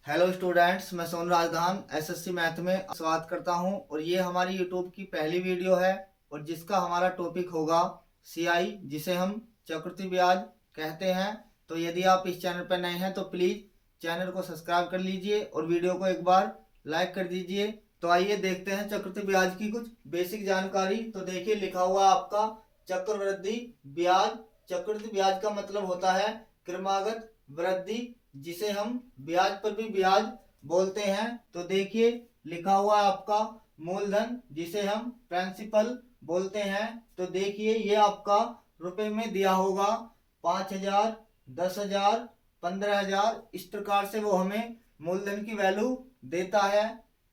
Hello students, मैं सोन राजधान SSC math में स्वागत करता हूं और ये हमारी यूट्यूब की पहली वीडियो है और जिसका हमारा टॉपिक होगा सीआई, जिसे हम चक्रवृद्धि ब्याज कहते हैं। तो यदि आप इस चैनल पर नए हैं तो प्लीज़ चैनल को सब्सक्राइब कर लीजिए और वीडियो को एक बार लाइक कर दीजिए। तो आइए देखते हैं चक्रवृद्धि ब्याज की कुछ बेसिक जानकारी। तो देखिए, लिखा हुआ आपका चक्रवृद्धि ब्याज। चक्रवृद्धि ब्याज का मतलब होता है क्रमागत वृद्धि, जिसे हम ब्याज पर भी ब्याज बोलते हैं। तो देखिए, लिखा हुआ है आपका मूलधन, जिसे हम प्रिंसिपल बोलते हैं। तो देखिए, ये आपका रुपए में दिया होगा 5,000, 10,000, 15,000, इस प्रकार से वो हमें मूलधन की वैल्यू देता है।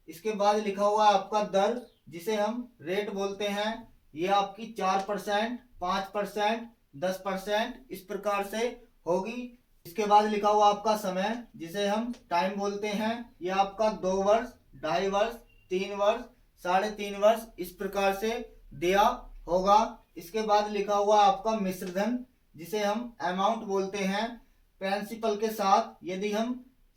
इसके बाद लिखा हुआ है आपका दर, जिसे हम रेट बोलते हैं। ये आपकी 4%, 5%, 10% इस प्रकार से होगी। इसके बाद लिखा हुआ आपका समय, जिसे हम टाइम बोलते हैं। यह आपका 2 वर्ष, 2.5 वर्ष, 3 वर्ष, 3.5 वर्ष इस प्रकार से दिया होगा। इसके बाद लिखा हुआ आपका मिश्र धन, जिसे हम अमाउंट बोलते हैं। प्रिंसिपल के साथ यदि हम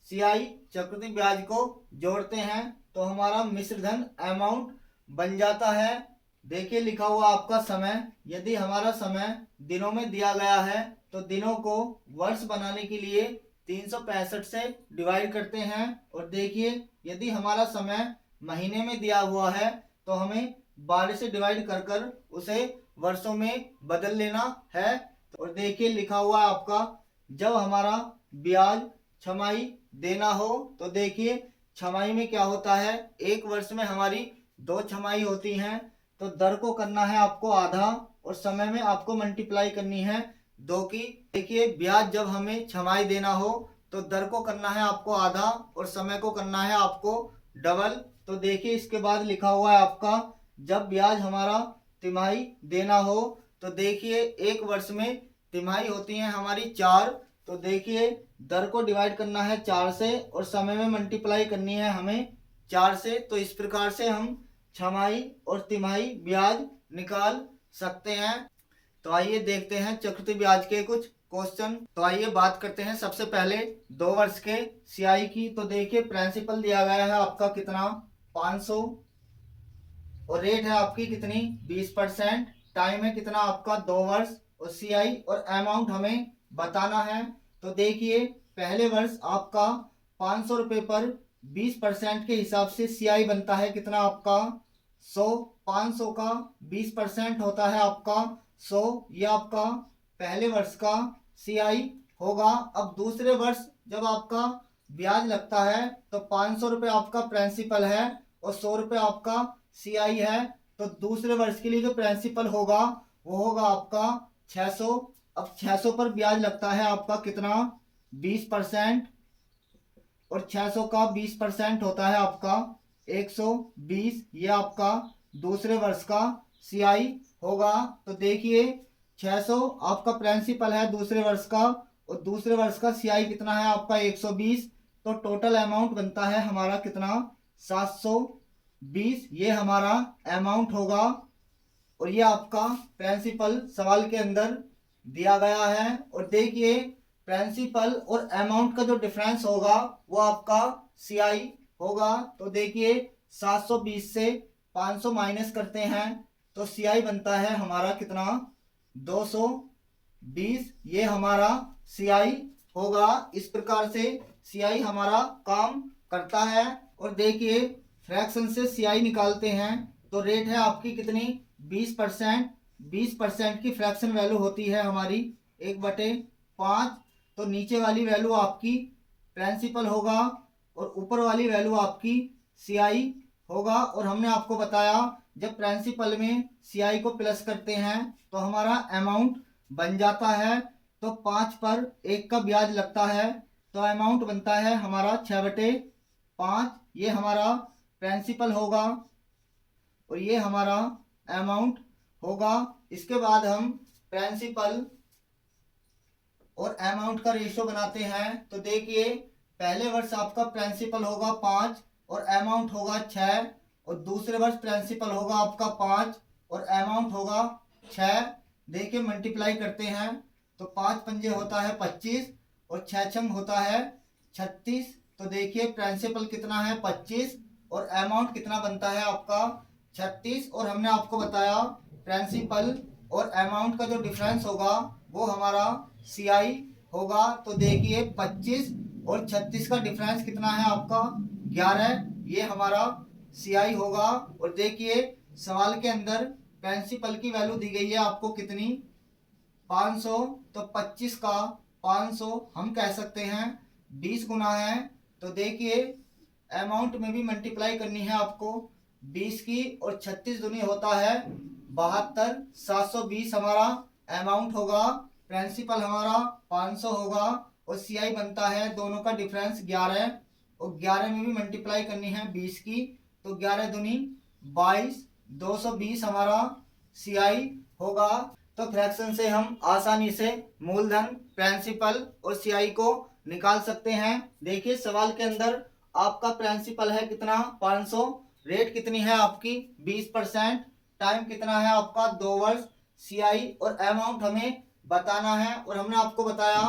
सीआई चक्रवृद्धि ब्याज को जोड़ते हैं तो हमारा मिश्र धन अमाउंट बन जाता है। देखिए, लिखा हुआ आपका समय, यदि हमारा समय दिनों में दिया गया है तो दिनों को वर्ष बनाने के लिए 365 से डिवाइड करते हैं। और देखिए, यदि हमारा समय महीने में दिया हुआ है तो हमें 12 से डिवाइड कर कर उसे वर्षों में बदल लेना है। और देखिए, लिखा हुआ है आपका जब हमारा ब्याज छमाही देना हो, तो देखिए छमाही में क्या होता है, एक वर्ष में हमारी 2 छमाही होती हैं। तो दर को करना है आपको आधा और समय में आपको मल्टीप्लाई करनी है 2 की। देखिए, ब्याज जब हमें छमाही देना हो तो दर को करना है आपको आधा और समय को करना है आपको डबल। तो देखिए, इसके बाद लिखा हुआ है आपका जब ब्याज हमारा तिमाही देना हो, तो देखिए एक वर्ष में तिमाही होती है हमारी 4। तो देखिए, दर को डिवाइड करना है 4 से और समय में मल्टीप्लाई करनी है हमें 4 से। तो इस प्रकार से हम छमाही और तिमाही ब्याज निकाल सकते हैं। तो आइए देखते हैं चक्रवृद्धि ब्याज के कुछ क्वेश्चन। तो आइए बात करते हैं सबसे पहले 2 वर्ष के सीआई की। तो देखिए, प्रिंसिपल दिया गया है आपका कितना, 500, और रेट है आपकी कितनी, 20%। टाइम है कितना आपका, 2 वर्ष, और सीआई और अमाउंट हमें बताना है। तो देखिए, पहले वर्ष आपका 500 रुपये पर 20% के हिसाब से सीआई बनता है कितना आपका, 100। 500 का 20% होता है आपका 100। ये आपका पहले वर्ष का सीआई होगा। अब दूसरे वर्ष जब आपका ब्याज लगता है तो 500 रुपये आपका प्रिंसिपल है और 100 रुपये आपका सीआई है। तो दूसरे वर्ष के लिए जो प्रिंसिपल होगा वो होगा आपका 600। अब 600 पर ब्याज लगता है आपका कितना, 20%, और 600 का 20% होता है आपका 120। ये आपका दूसरे वर्ष का सीआई होगा। तो देखिए, 600 आपका प्रिंसिपल है दूसरे वर्ष का और दूसरे वर्ष का सीआई कितना है आपका 120। तो टोटल अमाउंट बनता है हमारा कितना, 720। ये हमारा अमाउंट होगा और ये आपका प्रिंसिपल सवाल के अंदर दिया गया है। और देखिए, प्रिंसिपल और अमाउंट का जो डिफरेंस होगा वो आपका सीआई होगा। तो देखिए, 720 से 500 माइनस करते हैं तो सीआई बनता है हमारा कितना, 220। ये हमारा सीआई होगा। इस प्रकार से सीआई हमारा काम करता है। और देखिए, फ्रैक्शन से सीआई निकालते हैं तो रेट है आपकी कितनी, 20%। 20% की फ्रैक्शन वैल्यू होती है हमारी 1/5। तो नीचे वाली वैल्यू आपकी प्रिंसिपल होगा और ऊपर वाली वैल्यू आपकी सीआई होगा। और हमने आपको बताया जब प्रिंसिपल में सीआई को प्लस करते हैं तो हमारा अमाउंट बन जाता है। तो 5 पर 1 का ब्याज लगता है तो अमाउंट बनता है हमारा 6/5। ये हमारा प्रिंसिपल होगा और ये हमारा अमाउंट होगा। इसके बाद हम प्रिंसिपल और अमाउंट का रेशियो बनाते हैं। तो देखिए, पहले वर्ष आपका प्रिंसिपल होगा 5 और अमाउंट होगा 6, और दूसरे वर्ष प्रिंसिपल होगा आपका 5 और अमाउंट होगा 6। देखिए, मल्टीप्लाई करते हैं तो 5 पंजे होता है 25 और 6 छंग होता है 36। तो देखिए प्रिंसिपल कितना है 25 और अमाउंट कितना बनता है आपका 36। और हमने आपको बताया प्रिंसिपल और अमाउंट का जो डिफरेंस होगा वो हमारा CI होगा। तो देखिए 25 और 36 का डिफरेंस कितना है आपका 11, ये हमारा CI होगा। और देखिए सवाल के अंदर प्रिंसिपल की वैल्यू दी गई है आपको कितनी 500, तो 25 का 500 हम कह सकते हैं 20 गुना है। तो देखिए अमाउंट में भी मल्टीप्लाई करनी है आपको 20 की, और 36 दुनी होता है 72, 720 हमारा अमाउंट होगा, प्रिंसिपल हमारा 500 होगा और CI बनता है, दोनों का डिफरेंस 11, और 11 में भी मल्टीप्लाई करनी है 20 की, तो 11 दुनी 22, 220 हमारा CI होगा। तो फ्रैक्शन से हम आसानी से मूलधन, प्रिंसिपल और CI को निकाल सकते हैं। देखिए सवाल के अंदर आपका प्रिंसिपल है कितना 500, रेट कितनी है आपकी 20%, टाइम कितना है आपका 2 वर्ष, CI और अमाउंट हमें बताना है। और हमने आपको बताया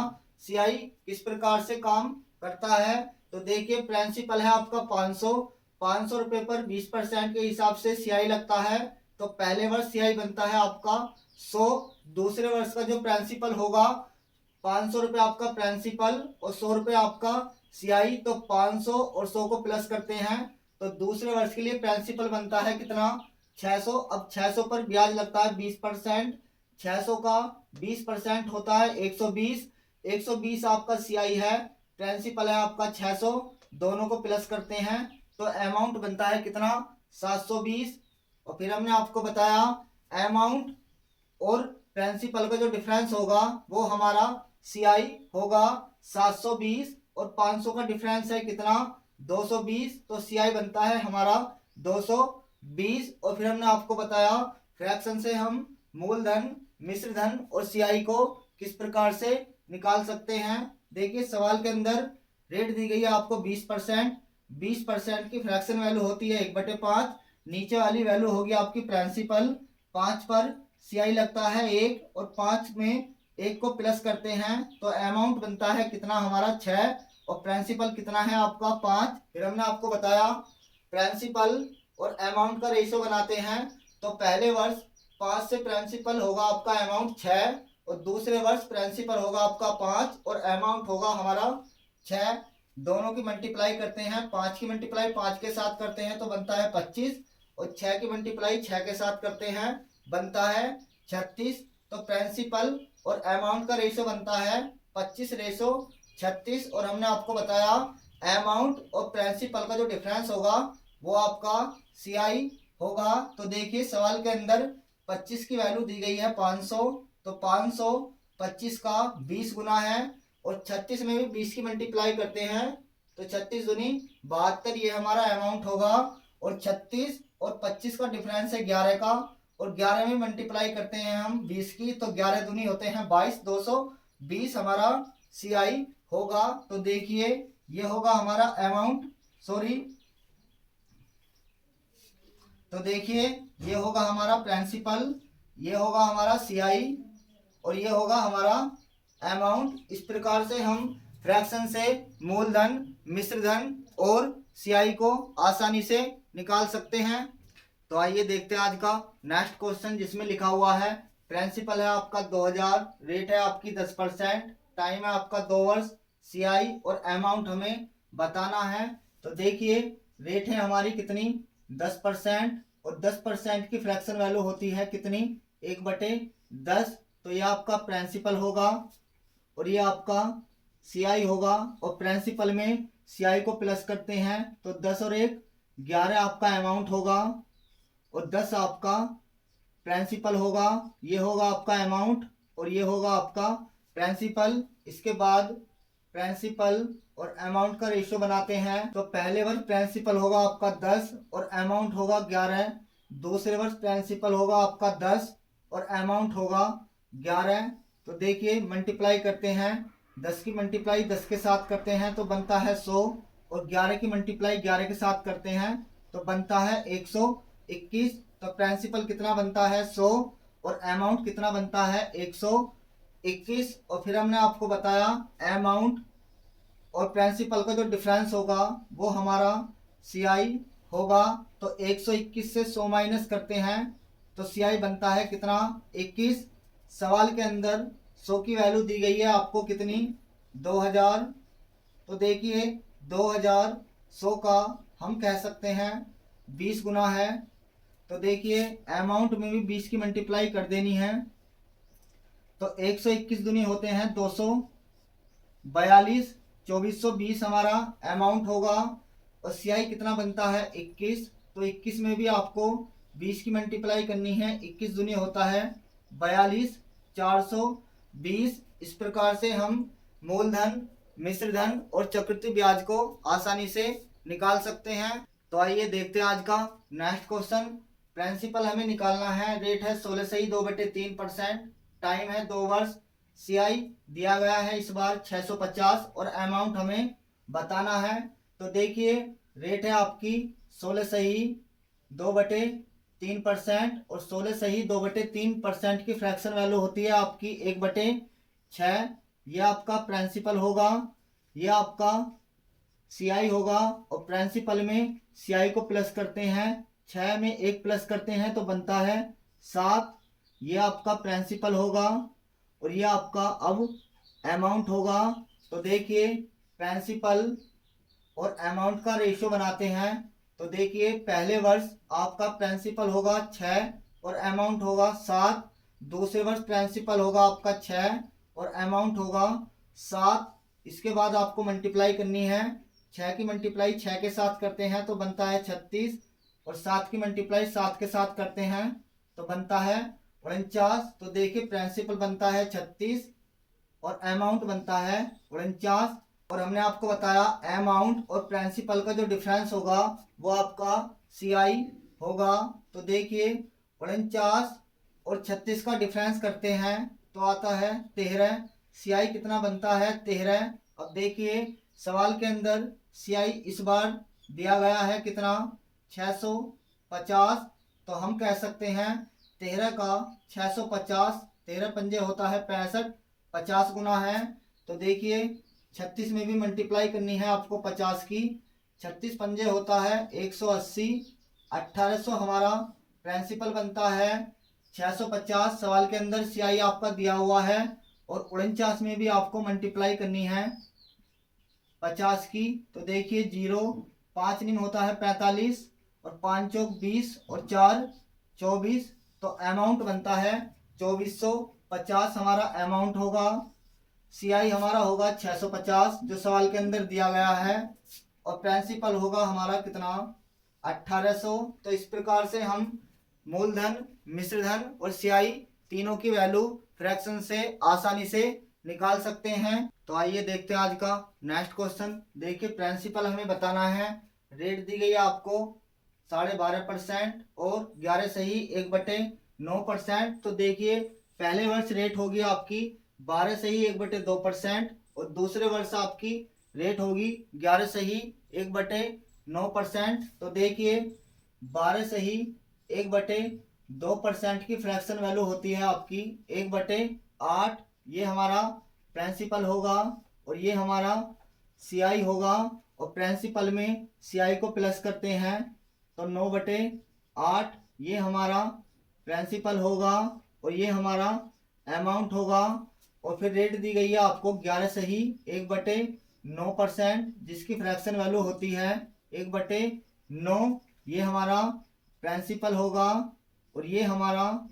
CI किस प्रकार से काम करता है। तो देखिए प्रिंसिपल है आपका 500 रुपए पर 20% के हिसाब से CI लगता है। तो पहले वर्ष CI बनता है आपका 100, दूसरे वर्ष का जो प्रिंसिपल होगा 500 रुपये आपका प्रिंसिपल और 100 रुपये आपका CI, तो 500 और 100 को प्लस करते हैं तो दूसरे वर्ष के लिए प्रिंसिपल बनता है कितना 600। अब 600 पर ब्याज लगता है 20%, 600 का 20% होता है 120, 120 आपका CI है, प्रिंसिपल है आपका 600, दोनों को प्लस करते हैं तो अमाउंट बनता है कितना 720। और फिर हमने आपको बताया अमाउंट और प्रिंसिपल का जो डिफरेंस होगा वो हमारा CI होगा 720, और 500 का डिफरेंस है कितना 220, तो CI बनता है हमारा 220। और फिर हमने आपको बताया फ्रैक्शन से हम मूलधन, मिश्र धन और CI को किस प्रकार से निकाल सकते हैं। देखिए सवाल के अंदर रेट दी गई है आपको 20%, 20% की फ्रैक्शन वैल्यू होती है 1/5, नीचे वाली वैल्यू होगी आपकी प्रिंसिपल, 5 पर CI लगता है 1, और 5 में 1 को प्लस करते हैं तो अमाउंट बनता है कितना हमारा 6, और प्रिंसिपल कितना है आपका 5। फिर हमने आपको बताया प्रिंसिपल और अमाउंट का रेशियो बनाते हैं। तो पहले वर्ष 5 से प्रिंसिपल होगा आपका अमाउंट 6, और दूसरे वर्ष प्रिंसिपल होगा आपका 5 और अमाउंट होगा हमारा 6, दोनों की मल्टीप्लाई करते हैं, 5 की मल्टीप्लाई 5 के साथ करते हैं तो बनता है 25, और 6 की मल्टीप्लाई 6 के साथ करते हैं बनता है 36। तो प्रिंसिपल और अमाउंट का रेशो बनता है 25:36। और हमने आपको बताया अमाउंट और प्रिंसिपल का जो डिफरेंस होगा वो आपका CI होगा। तो देखिए सवाल के अंदर 25 की वैल्यू दी गई है 500, तो 500 25 का 20 गुना है, और 36 में भी 20 की मल्टीप्लाई करते हैं तो 36 दूनी 72, ये हमारा अमाउंट होगा। और 36 और 25 का डिफरेंस है 11 का, और 11 में मल्टीप्लाई करते हैं हम 20 की, तो 11 दूनी होते हैं 22, 220 हमारा CI होगा। तो देखिए ये होगा हमारा अमाउंट, सॉरी, तो देखिए ये होगा हमारा प्रिंसिपल, ये होगा हमारा CI और ये होगा हमारा अमाउंट। इस प्रकार से हम फ्रैक्शन से मूलधन, मिश्र धन और CI को आसानी से निकाल सकते हैं। तो आइए देखते हैं आज का नेक्स्ट क्वेश्चन, जिसमें लिखा हुआ है प्रिंसिपल है आपका 2000, रेट है आपकी 10%, टाइम है आपका 2 वर्ष, CI और अमाउंट हमें बताना है। तो देखिए रेट है हमारी कितनी 10%, और 10% की फ्रैक्शन वैल्यू होती है कितनी 1/10, तो ये आपका प्रिंसिपल होगा और ये आपका CI होगा, और प्रिंसिपल में CI को प्लस करते हैं तो 10 और 1 11 आपका अमाउंट होगा, और 10 आपका प्रिंसिपल होगा, ये होगा आपका अमाउंट और ये होगा आपका प्रिंसिपल। इसके बाद प्रिंसिपल और अमाउंट का रेशियो बनाते हैं। तो पहले वर्ष प्रिंसिपल होगा आपका 10 और अमाउंट होगा 11, दूसरे वर्ष प्रिंसिपल होगा आपका 10 और अमाउंट होगा 11। तो देखिए मल्टीप्लाई करते हैं, 10 की मल्टीप्लाई 10 के साथ करते हैं तो बनता है 100, और 11 की मल्टीप्लाई 11 के साथ करते हैं तो बनता है 121। तो प्रिंसिपल कितना बनता है 100 और अमाउंट कितना बनता है 121। और फिर हमने आपको बताया अमाउंट और प्रिंसिपल का जो डिफरेंस होगा वो हमारा CI होगा। तो 121 से 100 माइनस करते हैं तो CI बनता है कितना, 21। सवाल के अंदर 100 की वैल्यू दी गई है आपको कितनी, 2000। तो देखिए 2000 100 का हम कह सकते हैं 20 गुना है। तो देखिए अमाउंट में भी 20 की मल्टीप्लाई कर देनी है। तो 121 दुनी होते हैं 242, 2420 हमारा अमाउंट होगा। और CI कितना बनता है 21। तो 21 में भी आपको 20 की मल्टीप्लाई करनी है। 21 दुनी होता है 42, 420। इस प्रकार से हम मूलधन, मिश्रधन और चक्रवृद्धि ब्याज को आसानी से निकाल सकते हैं। तो आइए देखते हैं आज का नेक्स्ट क्वेश्चन। प्रिंसिपल हमें निकालना है, रेट है 16 सही 2/3%, टाइम है 2 वर्ष। CI दिया गया है इस बार 650 और अमाउंट हमें बताना है। तो देखिए रेट है आपकी 16 सही 2/3% और 16 सही 2/3% की फ्रैक्शन वैल्यू होती है आपकी 1/6। ये आपका प्रिंसिपल होगा, ये आपका CI होगा। और प्रिंसिपल में CI को प्लस करते हैं, 6 में 1 प्लस करते हैं तो बनता है 7। ये आपका प्रिंसिपल होगा और ये आपका अब अमाउंट होगा। तो देखिए प्रिंसिपल और अमाउंट का रेशियो बनाते हैं। तो देखिए पहले वर्ष आपका प्रिंसिपल होगा 6 और अमाउंट होगा 7। दूसरे वर्ष प्रिंसिपल होगा आपका 6 और अमाउंट होगा 7। इसके बाद आपको मल्टीप्लाई करनी है, 6 की मल्टीप्लाई 6 के साथ करते हैं तो बनता है 36 और 7 की मल्टीप्लाई 7 के साथ करते हैं तो बनता है 49। तो देखिए प्रिंसिपल बनता है 36 और अमाउंट बनता है 49। और हमने आपको बताया अमाउंट और प्रिंसिपल का जो डिफरेंस होगा वो आपका CI होगा। तो देखिए 49 और 36 का डिफरेंस करते हैं तो आता है 13। CI कितना बनता है 13। अब देखिए सवाल के अंदर CI इस बार दिया गया है कितना, 650। तो हम कह सकते हैं 13 का 650, 13 पंजे होता है 65, 50 गुना है। तो देखिए 36 में भी मल्टीप्लाई करनी है आपको 50 की, 36 पंजे होता है 180, 1800 हमारा प्रिंसिपल बनता है 650। सवाल के अंदर CI आपका दिया हुआ है और 49 में भी आपको मल्टीप्लाई करनी है 50 की। तो देखिए 0, 5 निम होता है 45 और 5 चौक 20 और 4 24। तो अमाउंट बनता है 2450 हमारा अमाउंट होगा। CI हमारा होगा 650 जो सवाल के अंदर दिया गया है और प्रिंसिपल होगा हमारा कितना, 1800। तो इस प्रकार से हम मूलधन, मिश्रधन और CI तीनों की वैल्यू फ्रैक्शन से आसानी से निकाल सकते हैं। तो आइए देखते हैं आज का नेक्स्ट क्वेश्चन। देखिए प्रिंसिपल हमें बताना है, रेट दी गई है आपको 12.5% और 11 सही 1/9%। तो देखिए पहले वर्ष रेट होगी आपकी 12 सही 1/2% और दूसरे वर्ष आपकी रेट होगी 11 सही 1/9%। तो देखिए 12 सही 1/2% की फ्रैक्शन वैल्यू होती है आपकी 1/8। ये हमारा प्रिंसिपल होगा और ये हमारा CI होगा। और प्रिंसिपल में CI को प्लस करते हैं तो 9/8 ये हमारा प्रिंसिपल होगा और ये हमारा अमाउंट होगा। और फिर रेट दी गई है आपको 11 सही 1/9% जिसकी फ्रैक्शन वैल्यू होती है 1/9। ये हमारा प्रिंसिपल होगा और ये हमारा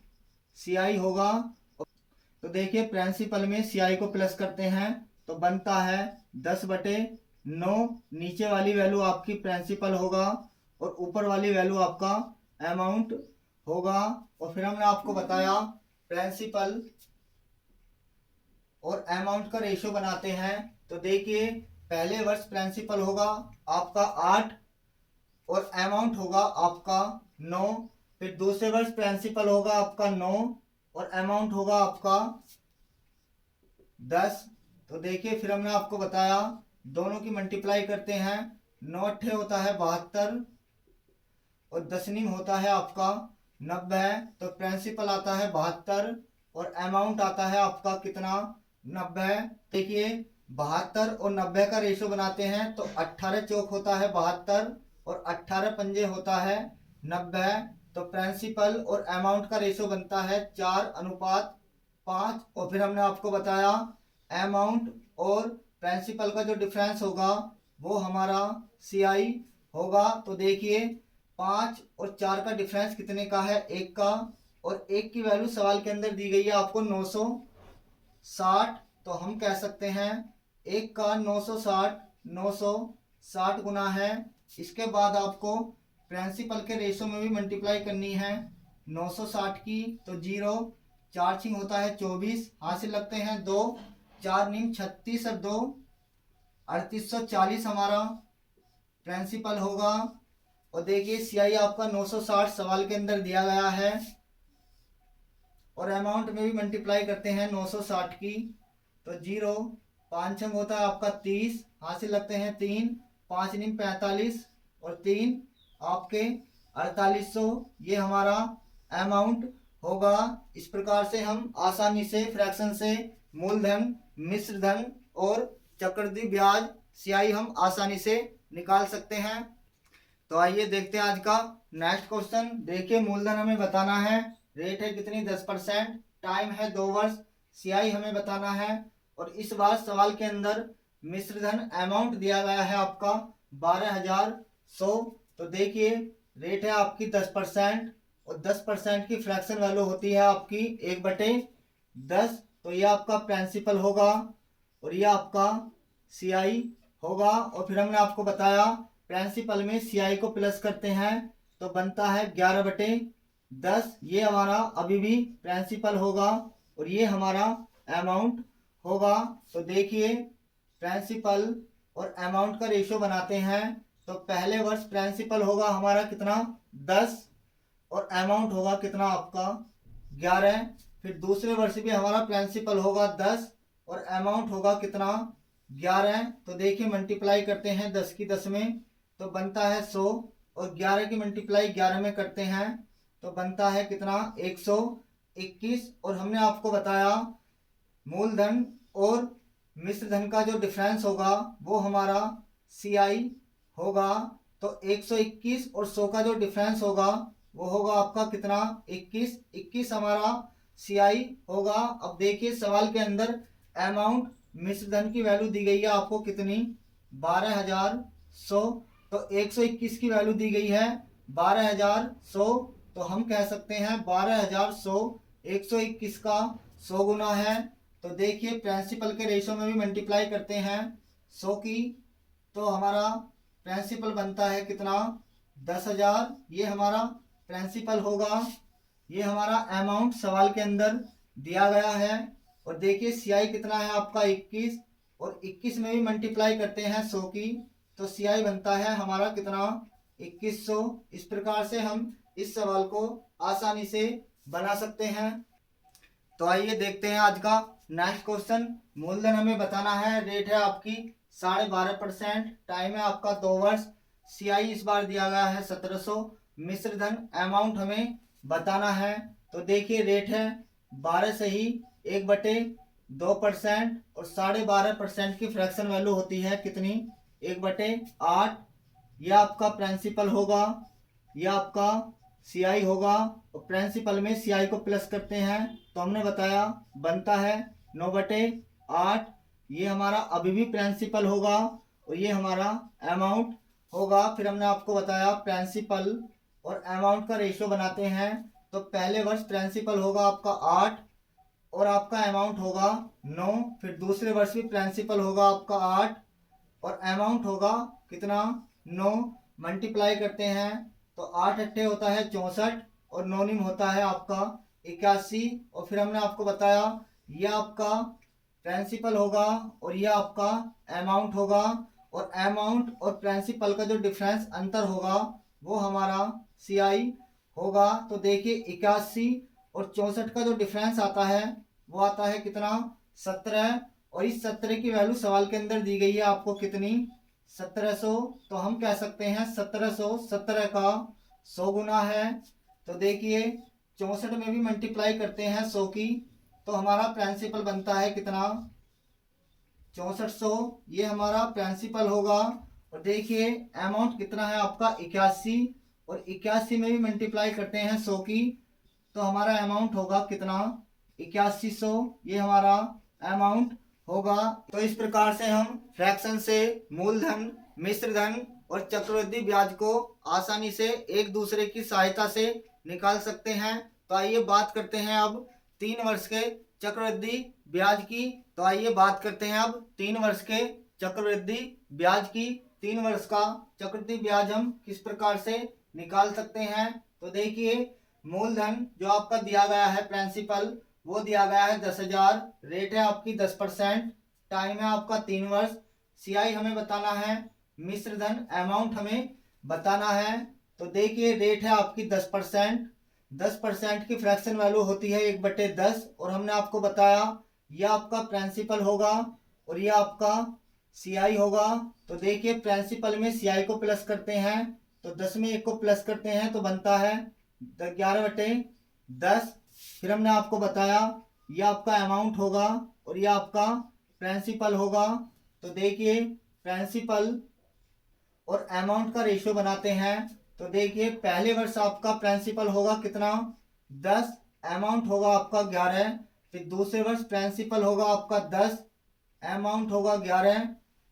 CI होगा। तो देखिए प्रिंसिपल में CI को प्लस करते हैं तो बनता है 10/9। नीचे वाली वैल्यू आपकी प्रिंसिपल होगा और ऊपर वाली वैल्यू आपका अमाउंट होगा। और फिर हमने आपको बताया प्रिंसिपल और अमाउंट का रेशियो बनाते हैं। तो देखिए पहले वर्ष प्रिंसिपल होगा आपका 8 और अमाउंट होगा आपका 9। फिर दूसरे वर्ष प्रिंसिपल होगा आपका 9 और अमाउंट होगा आपका 10। तो देखिए फिर हमने आपको बताया दोनों की मल्टीप्लाई करते हैं, 9 अट्ठे होता है 72 और 10 नीम होता है आपका 90। तो प्रिंसिपल आता है 72 और अमाउंट आता है आपका कितना, 90। देखिए 72 और 90 का रेशो बनाते हैं तो 18 चौक होता है 72 और 18 पंजे होता है 90। तो प्रिंसिपल और अमाउंट का रेशो बनता है 4:5। और फिर हमने आपको बताया अमाउंट और प्रिंसिपल का जो डिफरेंस होगा वो हमारा CI होगा। तो देखिए 5 और 4 का डिफरेंस कितने का है, 1 का। और 1 की वैल्यू सवाल के अंदर दी गई है आपको 960। तो हम कह सकते हैं 1 का 960 गुना है। इसके बाद आपको प्रिंसिपल के रेशो में भी मल्टीप्लाई करनी है 960 की। तो 0 4 छिंग होता है 24, हासिल लगते हैं 2, 4 नीम 36 और 2 3840 हमारा प्रिंसिपल होगा। और देखिए CI आपका 960 सवाल के अंदर दिया गया है और अमाउंट में भी मल्टीप्लाई करते हैं 960 की। तो 0 5 छंग होता है आपका 30, हासिल लगते हैं 3, 5 नीम 45 और 3 आपके 4800। ये हमारा अमाउंट होगा। इस प्रकार से हम आसानी से फ्रैक्शन से मूलधन, मिश्र धन और चक्रवृद्धि ब्याज CI हम आसानी से निकाल सकते हैं। तो आइए देखते हैं आज का नेक्स्ट क्वेश्चन। देखिए मूलधन हमें बताना है, रेट है कितनी 10%, टाइम है 2 वर्ष, CI हमें बताना है। और इस बार सवाल के अंदर मिश्र धन अमाउंट दिया गया है आपका 12,100। तो देखिए रेट है आपकी 10% और 10% की फ्रैक्शन वैल्यू होती है आपकी 1/10। तो ये आपका प्रिंसिपल होगा और ये आपका CI होगा। और फिर हमने आपको बताया प्रिंसिपल में CI को प्लस करते हैं तो बनता है 11/10। ये हमारा अभी भी प्रिंसिपल होगा और ये हमारा अमाउंट होगा। तो देखिए प्रिंसिपल और अमाउंट का रेशो बनाते हैं तो पहले वर्ष प्रिंसिपल होगा हमारा कितना 10 और अमाउंट होगा कितना आपका 11। फिर दूसरे वर्ष भी हमारा प्रिंसिपल होगा 10 और अमाउंट होगा कितना 11। तो देखिए मल्टीप्लाई करते हैं 10 की 10 में तो बनता है 100 और 11 की मल्टीप्लाई 11 में करते हैं तो बनता है कितना 121। और हमने आपको बताया मूलधन और मिश्र धन का जो डिफरेंस होगा वो हमारा CI होगा। तो 121 और 100 का जो डिफरेंस होगा वो होगा आपका कितना 21 हमारा CI होगा। अब देखिए सवाल के अंदर अमाउंट मिश्र धन की वैल्यू दी गई है आपको कितनी 12,100। तो 121 की वैल्यू दी गई है 12,100। तो हम कह सकते हैं 12,100 121 का 100 गुना है। तो देखिए प्रिंसिपल के रेशो में भी मल्टीप्लाई करते हैं 100 की तो हमारा प्रिंसिपल बनता है कितना 10,000। ये हमारा प्रिंसिपल होगा। ये हमारा अमाउंट सवाल के अंदर दिया गया है। और देखिए CI कितना है आपका 21 और 21 में भी मल्टीप्लाई करते हैं 100 की तो CI बनता है हमारा कितना 2100। इस प्रकार से हम इस सवाल को आसानी से बना सकते हैं। तो आइए देखते हैं आज का नेक्स्ट क्वेश्चन। मूलधन हमें बताना है, रेट है आपकी 12.5%, टाइम है आपका 2 वर्ष, CI इस बार दिया गया है 1700। मिश्र धन अमाउंट हमें बताना है। तो देखिए रेट है 12 से ही 1/2% और 12.5% की फ्रैक्शन वैल्यू होती है कितनी 1/8। यह आपका प्रिंसिपल होगा, यह आपका CI होगा। और प्रिंसिपल में CI को प्लस करते हैं तो हमने बताया बनता है 9/8। ये हमारा अभी भी प्रिंसिपल होगा और ये हमारा अमाउंट होगा। फिर हमने आपको बताया प्रिंसिपल और अमाउंट का रेशो बनाते हैं तो पहले वर्ष प्रिंसिपल होगा आपका 8 और आपका अमाउंट होगा 9। फिर दूसरे वर्ष भी प्रिंसिपल होगा आपका 8 और अमाउंट होगा कितना 9। मल्टीप्लाई करते हैं तो 8 अट्ठे होता है 64 और 9 निम होता है आपका 81। और फिर हमने आपको बताया यह आपका प्रिंसिपल होगा और यह आपका अमाउंट होगा। और अमाउंट और प्रिंसिपल का जो डिफरेंस अंतर होगा वो हमारा CI होगा। तो देखिए 81 और 64 का जो डिफरेंस आता है वो आता है कितना 17। और इस 17 की वैल्यू सवाल के अंदर दी गई है आपको कितनी 1700। तो हम कह सकते हैं 1700 17 का 100 गुना है। तो देखिए 64 में भी मल्टीप्लाई करते हैं 100 की तो हमारा प्रिंसिपल बनता है कितना 6400 ये हमारा प्रिंसिपल होगा। और देखिए अमाउंट कितना है आपका 81, और 81 में भी मल्टीप्लाई करते हैं 100 की, तो हमारा अमाउंट होगा कितना 8100 ये हमारा अमाउंट होगा। तो इस प्रकार से हम फ्रैक्शन से मूलधन, मिश्र धन और चक्रवृद्धि ब्याज को आसानी से एक दूसरे की सहायता से निकाल सकते हैं। तो आइए बात करते हैं अब 3 वर्ष के चक्रवृद्धि ब्याज की। तो आइए बात करते हैं अब 3 वर्ष के चक्रवृद्धि ब्याज की। 3 वर्ष का चक्रवृद्धि ब्याज हम किस प्रकार से निकाल सकते हैं। तो देखिए मूलधन जो आपका दिया गया है प्रिंसिपल वो दिया गया है 10,000, रेट है आपकी 10%, टाइम है आपका 3 वर्ष, सीआई हमें बताना है, मिश्र धन अमाउंट हमें बताना है। तो देखिए रेट है आपकी 10%, 10% की फ्रैक्शन वैल्यू होती है 1/10, और हमने आपको बताया यह आपका प्रिंसिपल होगा और यह आपका सीआई होगा। तो देखिए प्रिंसिपल में सीआई को प्लस करते हैं, तो 10 में 1 को प्लस करते हैं तो बनता है 11/10। फिर हमने आपको बताया यह आपका अमाउंट होगा और यह आपका प्रिंसिपल होगा। तो देखिए प्रिंसिपल और अमाउंट का रेशियो बनाते हैं। तो देखिए पहले वर्ष आपका प्रिंसिपल होगा कितना 10, अमाउंट होगा आपका 11। फिर दूसरे वर्ष प्रिंसिपल होगा आपका 10, अमाउंट होगा 11,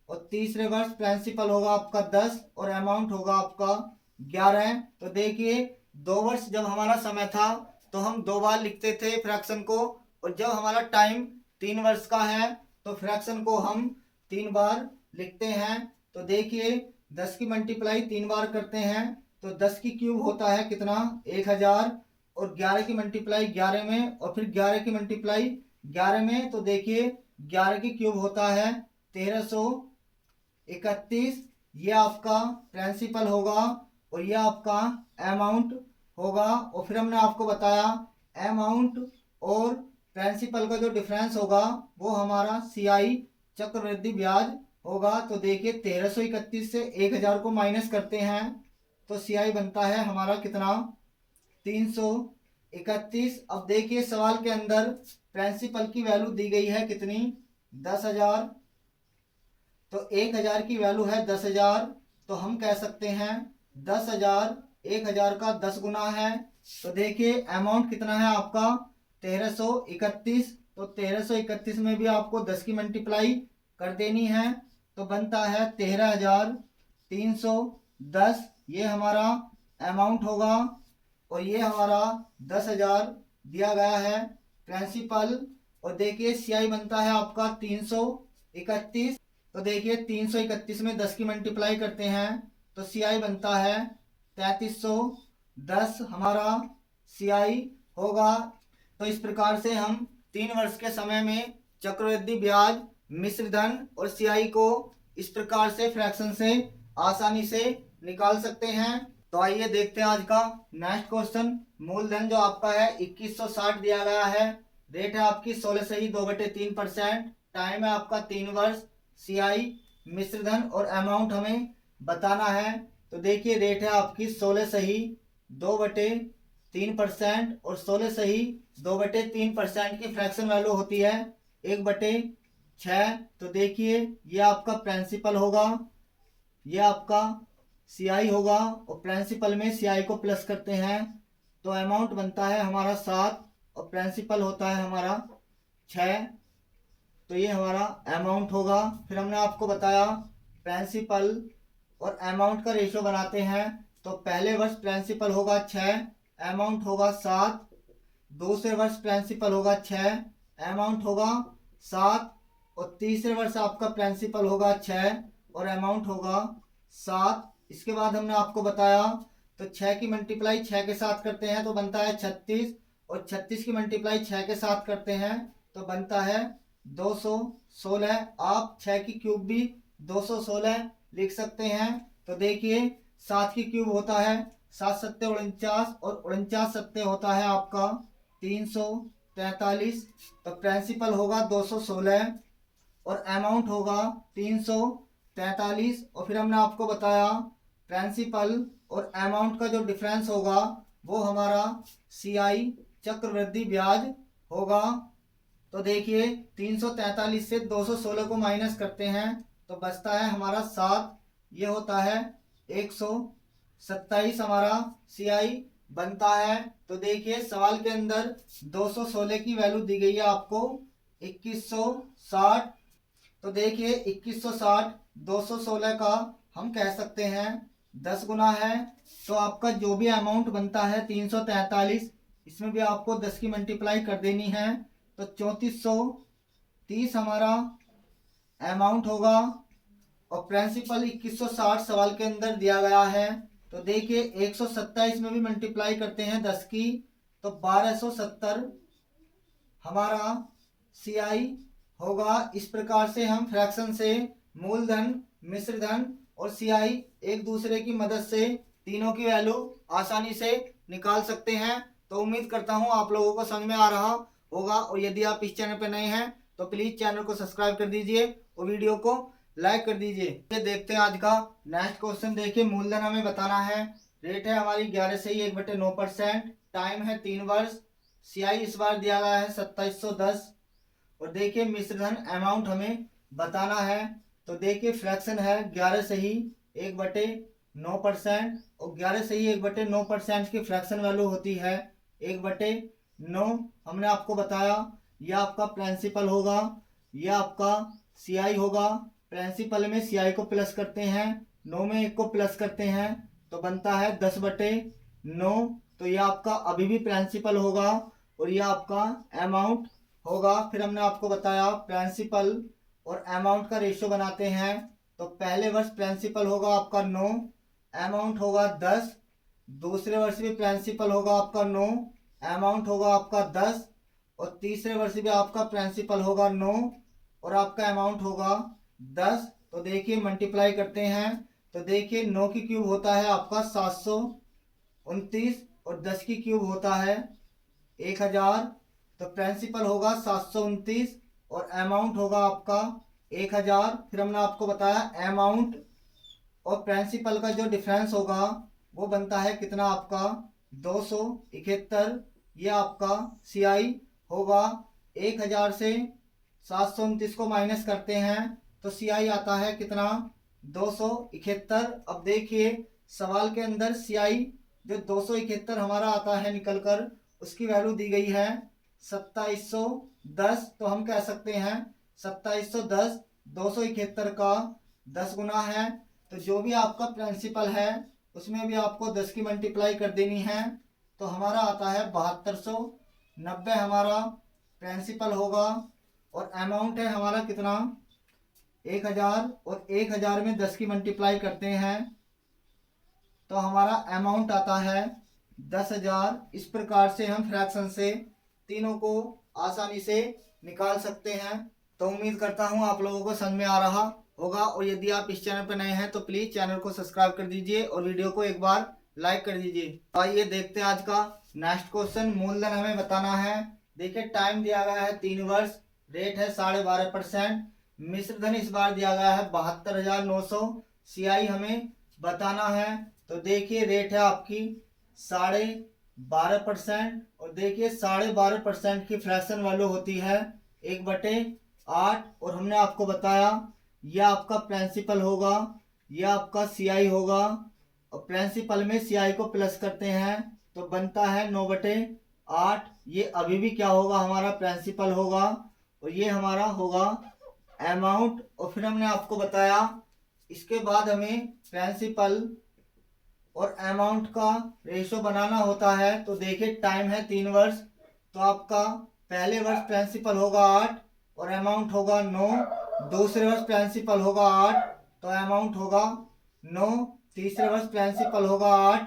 और तीसरे वर्ष प्रिंसिपल होगा आपका 10 और अमाउंट होगा आपका 11। तो देखिए 2 वर्ष जब हमारा समय था तो हम 2 बार लिखते थे फ्रैक्शन को, और जब हमारा टाइम 3 वर्ष का है तो फ्रैक्शन को हम 3 बार लिखते हैं। तो देखिए 10 की मल्टीप्लाई 3 बार करते हैं तो 10 की क्यूब होता है कितना 1000, और 11 की मल्टीप्लाई 11 में, और फिर 11 की मल्टीप्लाई 11 में, तो देखिए 11 की क्यूब होता है 1331। ये आपका प्रिंसिपल होगा और ये आपका अमाउंट होगा। और फिर हमने आपको बताया अमाउंट और प्रिंसिपल का जो डिफरेंस होगा वो हमारा सीआई चक्रवृद्धि ब्याज होगा। तो देखिए 1331 से 1000 को माइनस करते हैं तो सीआई बनता है हमारा कितना 331। अब देखिए सवाल के अंदर प्रिंसिपल की वैल्यू दी गई है कितनी 10,000, तो 1000 की वैल्यू है 10,000, तो हम कह सकते हैं 10,000 1000 का 10 गुना है। तो देखिए अमाउंट कितना है आपका 1331, तो 1331 में भी आपको 10 की मल्टीप्लाई कर देनी है तो बनता है 13,310। ये हमारा अमाउंट होगा और ये हमारा 10,000 दिया गया है प्रिंसिपल। और देखिए सीआई बनता है आपका 331। तो देखिए 331 में 10 की मल्टीप्लाई करते हैं तो सीआई बनता है 3310 हमारा सीआई होगा। तो इस प्रकार से हम 3 वर्ष के समय में चक्रवृद्धि ब्याज, मिश्र धन और सीआई को इस प्रकार से फ्रैक्शन से आसानी से निकाल सकते हैं। तो आइए देखते हैं आज का नेक्स्ट क्वेश्चन। मूलधन जो आपका है 2160 दिया गया है, रेट है आपकी 16 सही 2/3%, टाइम है आपका 3 वर्ष, सीआई मिश्र धन और अमाउंट हमें बताना है। तो देखिए रेट है आपकी 16 सही 2/3% और 16 सही 2/3% की फ्रैक्शन वैल्यू होती है 1/6। तो देखिए ये आपका प्रिंसिपल होगा, ये आपका सीआई होगा, और प्रिंसिपल में सीआई को प्लस करते हैं तो अमाउंट बनता है हमारा 7 और प्रिंसिपल होता है हमारा 6। तो ये हमारा अमाउंट होगा। फिर हमने आपको बताया प्रिंसिपल और अमाउंट का रेशियो बनाते हैं। तो पहले वर्ष प्रिंसिपल होगा 6, अमाउंट होगा 7, दूसरे वर्ष प्रिंसिपल होगा 6, अमाउंट होगा 7, और तीसरे वर्ष आपका प्रिंसिपल होगा 6 और अमाउंट होगा 7। इसके बाद हमने आपको बताया तो 6 की मल्टीप्लाई 6 के साथ करते हैं तो बनता है 36, और 36 की मल्टीप्लाई 6 के साथ करते हैं तो बनता है 216। आप 6 की क्यूब भी 216 लिख सकते हैं। तो देखिए 7 की क्यूब होता है 7 सत्ते 49, और 49 सत्ते होता है आपका 343। तो प्रिंसिपल होगा 216 और अमाउंट होगा 343। और फिर हमने आपको बताया प्रिंसिपल और अमाउंट का जो डिफरेंस होगा वो हमारा सीआई चक्रवृद्धि ब्याज होगा। तो देखिए 343 से 216 को माइनस करते हैं तो बचता है हमारा 7, ये होता है 127 हमारा CI बनता है। तो देखिए सवाल के अंदर 216 की वैल्यू दी गई है आपको 2160। तो देखिए 2160 216 का हम कह सकते हैं 10 गुना है। तो आपका जो भी अमाउंट बनता है 343, इसमें भी आपको 10 की मल्टीप्लाई कर देनी है तो 3430 हमारा अमाउंट होगा। और प्रिंसिपल 2160 सवाल के अंदर दिया गया है। तो देखिए 127 में भी मल्टीप्लाई करते हैं 10 की तो 1270 हमारा CI होगा। इस प्रकार से हम फ्रैक्शन से मूलधन, मिश्र धन और CI एक दूसरे की मदद से तीनों की वैल्यू आसानी से निकाल सकते हैं। तो उम्मीद करता हूं आप लोगों को समझ में आ रहा होगा। और यदि आप इस चैनल पर नए हैं तो प्लीज चैनल को सब्सक्राइब कर दीजिए और वीडियो को लाइक कर दीजिए। ये देखते हैं आज का नेक्स्ट क्वेश्चन। देखिए मूलधन हमें बताना है। रेट है हमारी 11 से ही 1/9%। टाइम है 3 वर्ष। CI इस बार दिया गया है 2710। और देखिए मिश्रधन अमाउंट हमें बताना है। तो देखिए फ्रैक्शन है 11 से ही 1/9%। और 11 से ही 1/9% की फ्रैक्शन वैल्यू होती है 1/9। हमने आपको बताया यह आपका प्रिंसिपल होगा, यह आपका CI होगा। प्रिंसिपल में CI को प्लस करते हैं, 9 में 1 को प्लस करते हैं तो बनता है 10/9। तो यह आपका अभी भी प्रिंसिपल होगा और यह आपका अमाउंट होगा। फिर हमने आपको बताया प्रिंसिपल और अमाउंट का रेशियो बनाते हैं। तो पहले वर्ष प्रिंसिपल होगा आपका 9, अमाउंट होगा 10। दूसरे वर्ष भी प्रिंसिपल होगा आपका 9, अमाउंट होगा आपका 10। और तीसरे वर्ष भी आपका प्रिंसिपल होगा 9 और आपका अमाउंट होगा 10। तो देखिए मल्टीप्लाई करते हैं तो देखिए 9 की क्यूब होता है आपका 729 और 10 की क्यूब होता है 1000। तो प्रिंसिपल होगा 729 और अमाउंट होगा आपका 1000। फिर हमने आपको बताया अमाउंट और प्रिंसिपल का जो डिफरेंस होगा वो बनता है कितना आपका 271। ये आपका CI होगा। 1000 से 729 को माइनस करते हैं तो CI आता है कितना 271। अब देखिए सवाल के अंदर CI जो 271 हमारा आता है निकलकर उसकी वैल्यू दी गई है 2710। तो हम कह सकते हैं 2710 271 का 10 गुना है। तो जो भी आपका प्रिंसिपल है उसमें भी आपको 10 की मल्टीप्लाई कर देनी है तो हमारा आता है 7290 हमारा प्रिंसिपल होगा। और अमाउंट है हमारा कितना 1000 और 1000 में 10 की मल्टीप्लाई करते हैं तो हमारा अमाउंट आता है 10,000। इस प्रकार से हम फ्रैक्शन से तीनों को आसानी से निकाल सकते हैं। तो उम्मीद करता हूं आप लोगों को समझ में आ रहा होगा। और यदि आप इस चैनल पर नए हैं तो प्लीज चैनल को सब्सक्राइब कर दीजिए और वीडियो को एक बार लाइक कर दीजिए। आइए देखते हैं आज का नेक्स्ट क्वेश्चन। मूलधन हमें बताना है। देखिए टाइम दिया गया है 3 वर्ष। रेट है 12.5%। मिश्रधन इस बार दिया गया है 72,900। CI हमें बताना है। तो देखिए रेट है आपकी 12.5% और देखिए 12.5% की फ्रैक्शन वैल्यू होती है 1/8। और हमने आपको बताया यह आपका प्रिंसिपल होगा, यह आपका CI होगा। और प्रिंसिपल में CI को प्लस करते हैं तो बनता है 9/8। ये अभी भी क्या होगा हमारा प्रिंसिपल होगा और ये हमारा होगा अमाउंट। और फिर हमने आपको बताया इसके बाद हमें प्रिंसिपल और अमाउंट का रेशो बनाना होता है। तो देखिए टाइम है 3 वर्ष। तो आपका पहले वर्ष प्रिंसिपल होगा 8 और अमाउंट होगा 9। दूसरे वर्ष प्रिंसिपल होगा 8 तो अमाउंट होगा 9। तीसरे वर्ष प्रिंसिपल होगा 8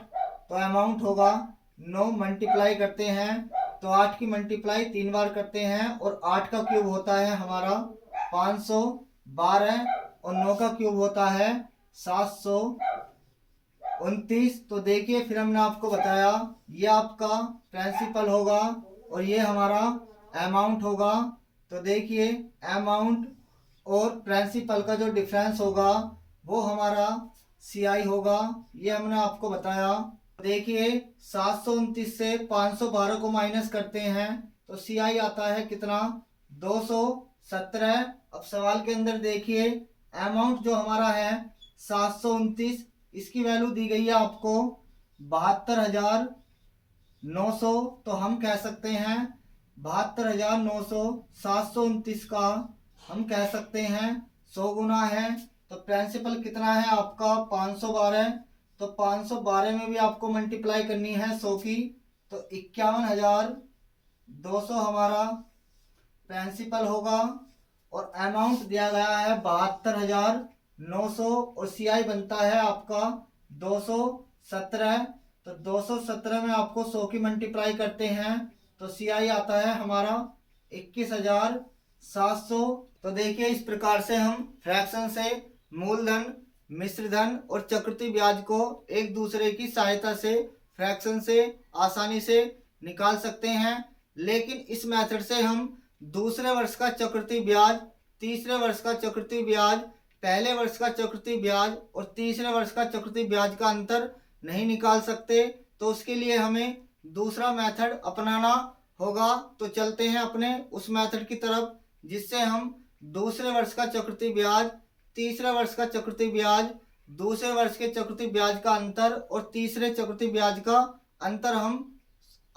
तो अमाउंट होगा 9। मल्टीप्लाई करते हैं तो 8 की मल्टीप्लाई 3 बार करते हैं और 8 का क्यूब होता है हमारा 512 और 9 का क्यूब होता है 729। तो देखिए फिर हमने आपको बताया ये आपका प्रिंसिपल होगा और ये हमारा अमाउंट होगा। तो देखिए अमाउंट और प्रिंसिपल का जो डिफरेंस होगा वो हमारा CI होगा। ये हमने आपको बताया। देखिए 729 से 512 को माइनस करते हैं तो CI आता है कितना 217। अब सवाल के अंदर देखिए अमाउंट जो हमारा है 729, इसकी वैल्यू दी गई है आपको 72,900। तो हम कह सकते हैं 72,900 729 का हम कह सकते हैं 100 गुना है। तो प्रिंसिपल कितना है आपका 512। तो 512 में भी आपको मल्टीप्लाई करनी है 100 की। तो 51,200 हमारा प्रिंसिपल होगा। और अमाउंट दिया गया है 72,900 और सीआई बनता है आपका 217। तो 217 में आपको 100 की मल्टीप्लाई करते हैं तो सीआई आता है हमारा 21,700। तो देखिए इस प्रकार से हम फ्रैक्शन से मूलधन, मिश्रधन और चक्रवृद्धि ब्याज को एक दूसरे की सहायता से फ्रैक्शन से आसानी से निकाल सकते हैं। लेकिन इस मेथड से हम दूसरे वर्ष का चक्रवृद्धि ब्याज, तीसरे वर्ष का चक्रवृद्धि ब्याज, पहले वर्ष का चक्रवृद्धि ब्याज और तीसरे वर्ष का चक्रवृद्धि ब्याज का अंतर नहीं निकाल सकते। तो उसके लिए हमें दूसरा मेथड अपनाना होगा। तो चलते हैं अपने उस मेथड की तरफ जिससे हम दूसरे वर्ष का चक्रवृद्धि ब्याज, तीसरे वर्ष का चक्रवृद्धि ब्याज, दूसरे वर्ष के चक्रवृद्धि ब्याज का अंतर और तीसरे चक्रवृद्धि ब्याज का अंतर हम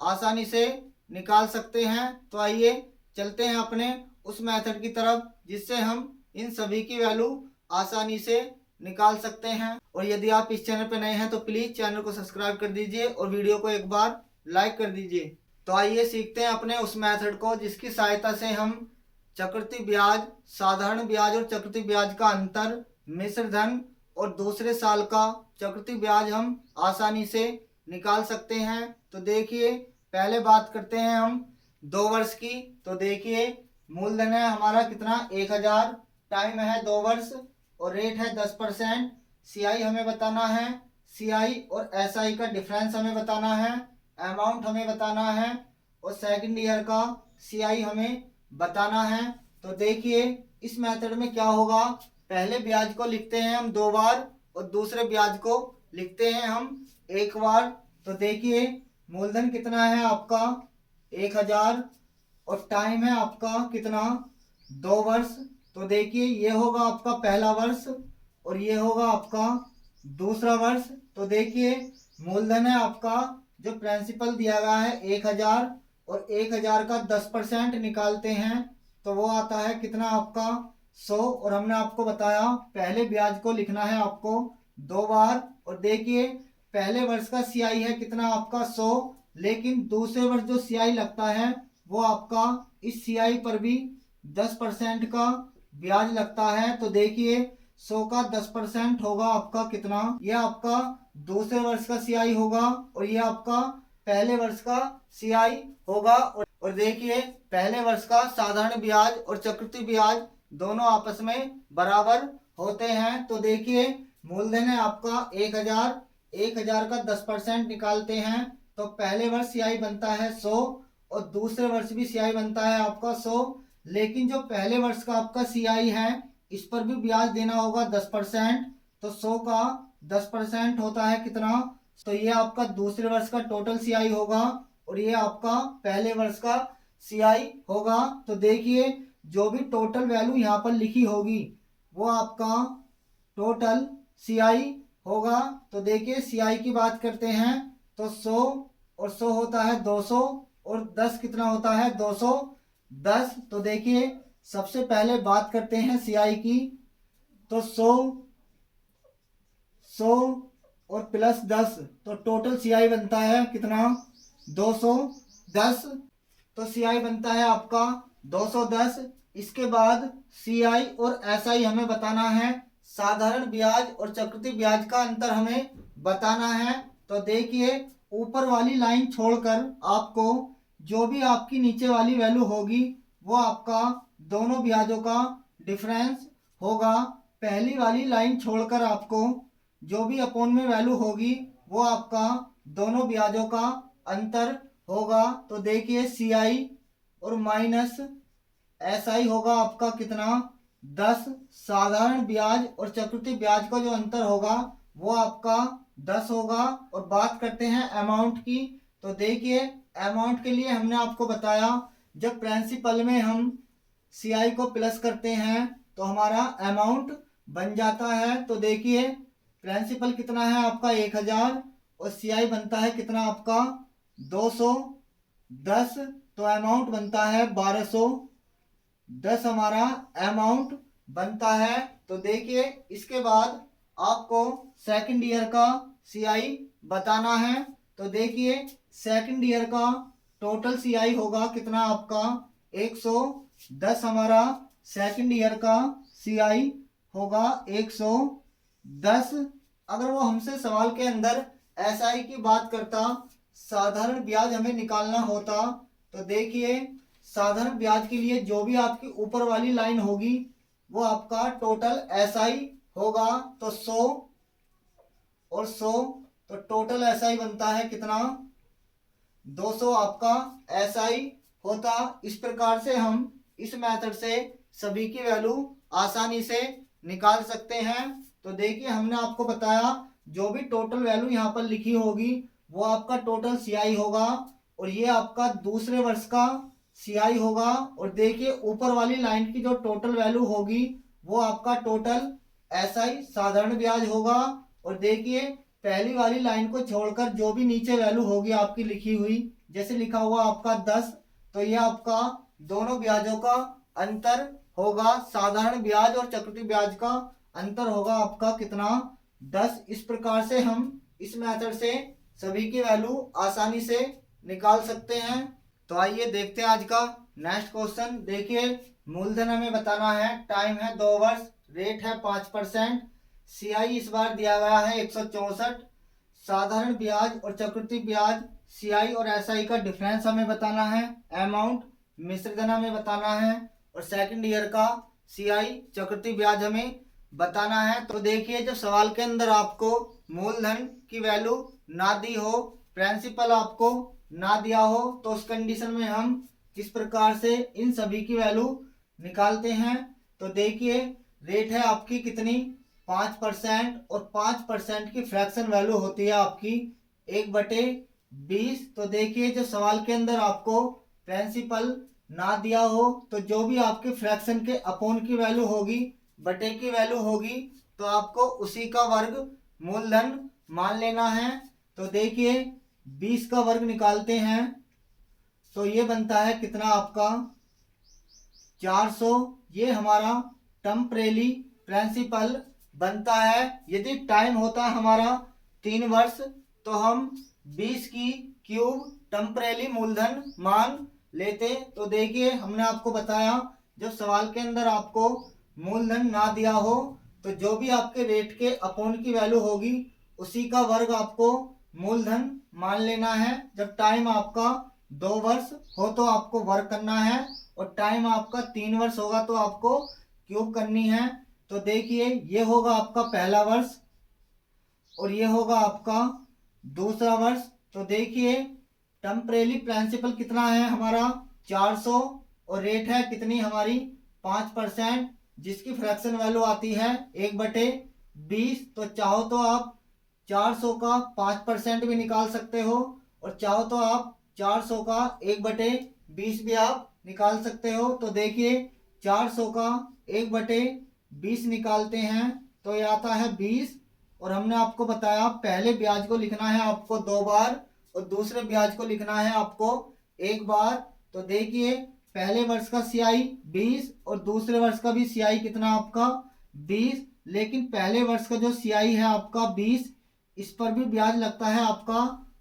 आसानी से निकाल सकते हैं। तो आइए चलते हैं अपने उस मेथड की तरफ जिससे हम इन सभी की वैल्यू आसानी से निकाल सकते हैं। और यदि आप इस चैनल पर नए हैं तो प्लीज़ चैनल को सब्सक्राइब कर दीजिए और वीडियो को एक बार लाइक कर दीजिए। तो आइए सीखते हैं अपने उस मेथड को जिसकी सहायता से हम चक्रवृद्धि ब्याज, साधारण ब्याज और चक्रवृद्धि ब्याज का अंतर, मिश्रधन और दूसरे साल का चक्रवृद्धि ब्याज हम आसानी से निकाल सकते हैं। तो देखिए पहले बात करते हैं हम 2 वर्ष की। तो देखिए मूलधन है हमारा कितना 1,000, टाइम है 2 वर्ष और रेट है 10%। सीआई हमें बताना है, सीआई और एसआई का डिफरेंस हमें बताना है, अमाउंट हमें बताना है और सेकंड ईयर का सीआई हमें बताना है। तो देखिए इस मेथड में क्या होगा, पहले ब्याज को लिखते हैं हम 2 बार और दूसरे ब्याज को लिखते हैं हम 1 बार। तो देखिए मूलधन कितना है आपका 1,000 और टाइम है आपका कितना 2 वर्ष। तो देखिए ये होगा आपका पहला वर्ष और ये होगा आपका दूसरा वर्ष। तो देखिए मूलधन है आपका जो प्रिंसिपल दिया गया है 1,000 और 1,000 का 10% निकालते हैं तो वो आता है कितना आपका 100। और हमने आपको बताया पहले ब्याज को लिखना है आपको 2 बार। और देखिए पहले वर्ष का सीआई है कितना आपका 100, लेकिन दूसरे वर्ष जो सीआई लगता है वो आपका इस सीआई पर भी 10% का ब्याज लगता है। तो देखिए 100 का 10% होगा आपका कितना, ये आपका दूसरे वर्ष का सीआई होगा और ये आपका पहले वर्ष का सीआई होगा। और देखिए पहले वर्ष का साधारण ब्याज और चक्रवृद्धि ब्याज दोनों आपस में बराबर होते हैं। तो देखिए मूलधन है आपका 1,000, 1,000 का 10% निकालते हैं तो पहले वर्ष सीआई बनता है 100 और दूसरे वर्ष भी सीआई बनता है आपका 100। लेकिन जो पहले वर्ष का आपका सीआई है इस पर भी ब्याज देना होगा 10%। तो 100 का 10% होता है कितना, तो ये आपका दूसरे वर्ष का टोटल सीआई होगा और ये आपका पहले वर्ष का सीआई होगा। तो देखिए जो भी टोटल वैल्यू यहाँ पर लिखी होगी वो आपका टोटल सीआई होगा। तो देखिए सीआई की बात करते हैं तो 100 और 100 होता है 200 और 10 कितना होता है 210। तो देखिए सबसे पहले बात करते हैं सीआई की। तो 100 और प्लस 10 तो टोटल सीआई बनता है कितना 210। तो सीआई बनता है आपका 210। इसके बाद सीआई और एसआई हमें बताना है, साधारण ब्याज और चक्रवृद्धि ब्याज का अंतर हमें बताना है। तो देखिए ऊपर वाली लाइन छोड़कर आपको जो भी आपकी नीचे वाली वैल्यू होगी वो आपका दोनों ब्याजों का डिफरेंस होगा। पहली वाली लाइन छोड़कर आपको जो भी अपोन में वैल्यू होगी वो आपका दोनों ब्याजों का अंतर होगा। तो देखिए सीआई और माइनस एसआई होगा आपका कितना 10। साधारण ब्याज और चक्रवृद्धि ब्याज का जो अंतर होगा वो आपका 10 होगा। और बात करते हैं अमाउंट की। तो देखिए अमाउंट के लिए हमने आपको बताया जब प्रिंसिपल में हम CI को प्लस करते हैं तो हमारा अमाउंट बन जाता है। तो देखिए प्रिंसिपल कितना है आपका 1000 और CI बनता है कितना आपका 210, तो अमाउंट बनता है 1210 हमारा अमाउंट बनता है। तो देखिए इसके बाद आपको सेकंड ईयर का CI बताना है। तो देखिए सेकंड ईयर का टोटल CI होगा कितना आपका 110 हमारा सेकंड ईयर का CI होगा 110। अगर वो हमसे सवाल के अंदर SI की बात करता, साधारण ब्याज हमें निकालना होता, तो देखिए साधारण ब्याज के लिए जो भी आपकी ऊपर वाली लाइन होगी वो आपका टोटल SI होगा। तो 100 और 100, तो टोटल SI बनता है कितना 200 आपका SI होता। इस प्रकार से हम इस मेथड से सभी की वैल्यू आसानी से निकाल सकते हैं। तो देखिए हमने आपको बताया जो भी टोटल वैल्यू यहाँ पर लिखी होगी वो आपका टोटल CI होगा और ये आपका दूसरे वर्ष का CI होगा। और देखिए ऊपर वाली लाइन की जो टोटल वैल्यू होगी वो आपका टोटल SI साधारण ब्याज होगा। और देखिए पहली वाली लाइन को छोड़कर जो भी नीचे वैल्यू होगी आपकी लिखी हुई, जैसे लिखा हुआ आपका 10, तो ये आपका दोनों ब्याजों का अंतर होगा। साधारण ब्याज और चक्रवृद्धि ब्याज का अंतर होगा आपका कितना 10। इस प्रकार से हम इस मेथड से सभी की वैल्यू आसानी से निकाल सकते हैं। तो आइए देखते हैं आज का नेक्स्ट क्वेश्चन। देखिए मूलधन हमें बताना है, टाइम है 2 वर्ष, रेट है 5%, CI इस बार दिया गया है 164, साधारण ब्याज और चक्रवृद्धि ब्याज CI और SI का डिफरेंस हमें बताना है, अमाउंट मिश्र धन हमें बताना है और सेकंड ईयर का CI चक्रवृद्धि ब्याज हमें बताना है। तो देखिए जब सवाल के अंदर आपको मूलधन की वैल्यू ना दी हो, प्रिंसिपल आपको ना दिया हो, तो उस कंडीशन में हम किस प्रकार से इन सभी की वैल्यू निकालते हैं। तो देखिए रेट है आपकी कितनी 5% और 5% की फ्रैक्शन वैल्यू होती है आपकी 1/20। तो देखिए जो सवाल के अंदर आपको प्रिंसिपल ना दिया हो तो जो भी आपके फ्रैक्शन के अपॉन की वैल्यू होगी, बटे की वैल्यू होगी, तो आपको उसी का वर्ग मूलधन मान लेना है। तो देखिए 20 का वर्ग निकालते हैं तो ये बनता है कितना आपका 400। ये हमारा टेम्परेरी प्रिंसिपल बनता है। यदि टाइम होता है हमारा 3 वर्ष तो हम 20 की क्यूब टेम्परेरी मूलधन मान लेते। तो देखिए हमने आपको बताया जब सवाल के अंदर आपको मूलधन ना दिया हो तो जो भी आपके रेट के अपॉन की वैल्यू होगी उसी का वर्ग आपको मूलधन मान लेना है। जब टाइम आपका 2 वर्ष हो तो आपको वर्ग करना है और टाइम आपका 3 वर्ष होगा तो आपको क्यूब करनी है। तो देखिए ये होगा आपका पहला वर्ष और ये होगा आपका दूसरा वर्ष। तो देखिए टेम्परेरी प्रिंसिपल कितना है हमारा 400 और रेट है कितनी हमारी 5%, जिसकी फ्रैक्शन वैल्यू आती है 1/20। तो चाहो तो आप 400 का 5% भी निकाल सकते हो और चाहो तो आप 400 का 1/20 भी आप निकाल सकते हो। तो देखिए 400 का 1/20 निकालते हैं तो ये आता है 20। और हमने आपको बताया पहले ब्याज को लिखना है आपको 2 बार और दूसरे ब्याज को लिखना है आपको 1 बार। तो देखिए पहले वर्ष का CI 20 और दूसरे वर्ष का भी CI कितना आपका 20, लेकिन पहले वर्ष का जो CI है आपका 20, इस पर भी ब्याज लगता है आपका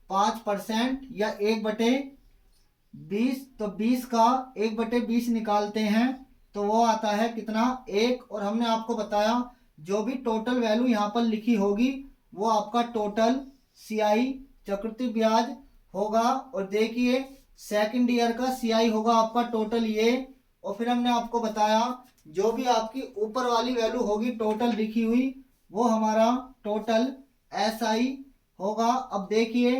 5% या 1/20। तो 20 का 1/20 निकालते हैं तो वो आता है कितना 1। और हमने आपको बताया जो भी टोटल वैल्यू यहाँ पर लिखी होगी वो आपका टोटल CI चक्रवृद्धि ब्याज होगा। और देखिए सेकंड ईयर का CI होगा आपका टोटल ये। और फिर हमने आपको बताया जो भी आपकी ऊपर वाली वैल्यू होगी टोटल लिखी हुई वो हमारा टोटल SI होगा। अब देखिए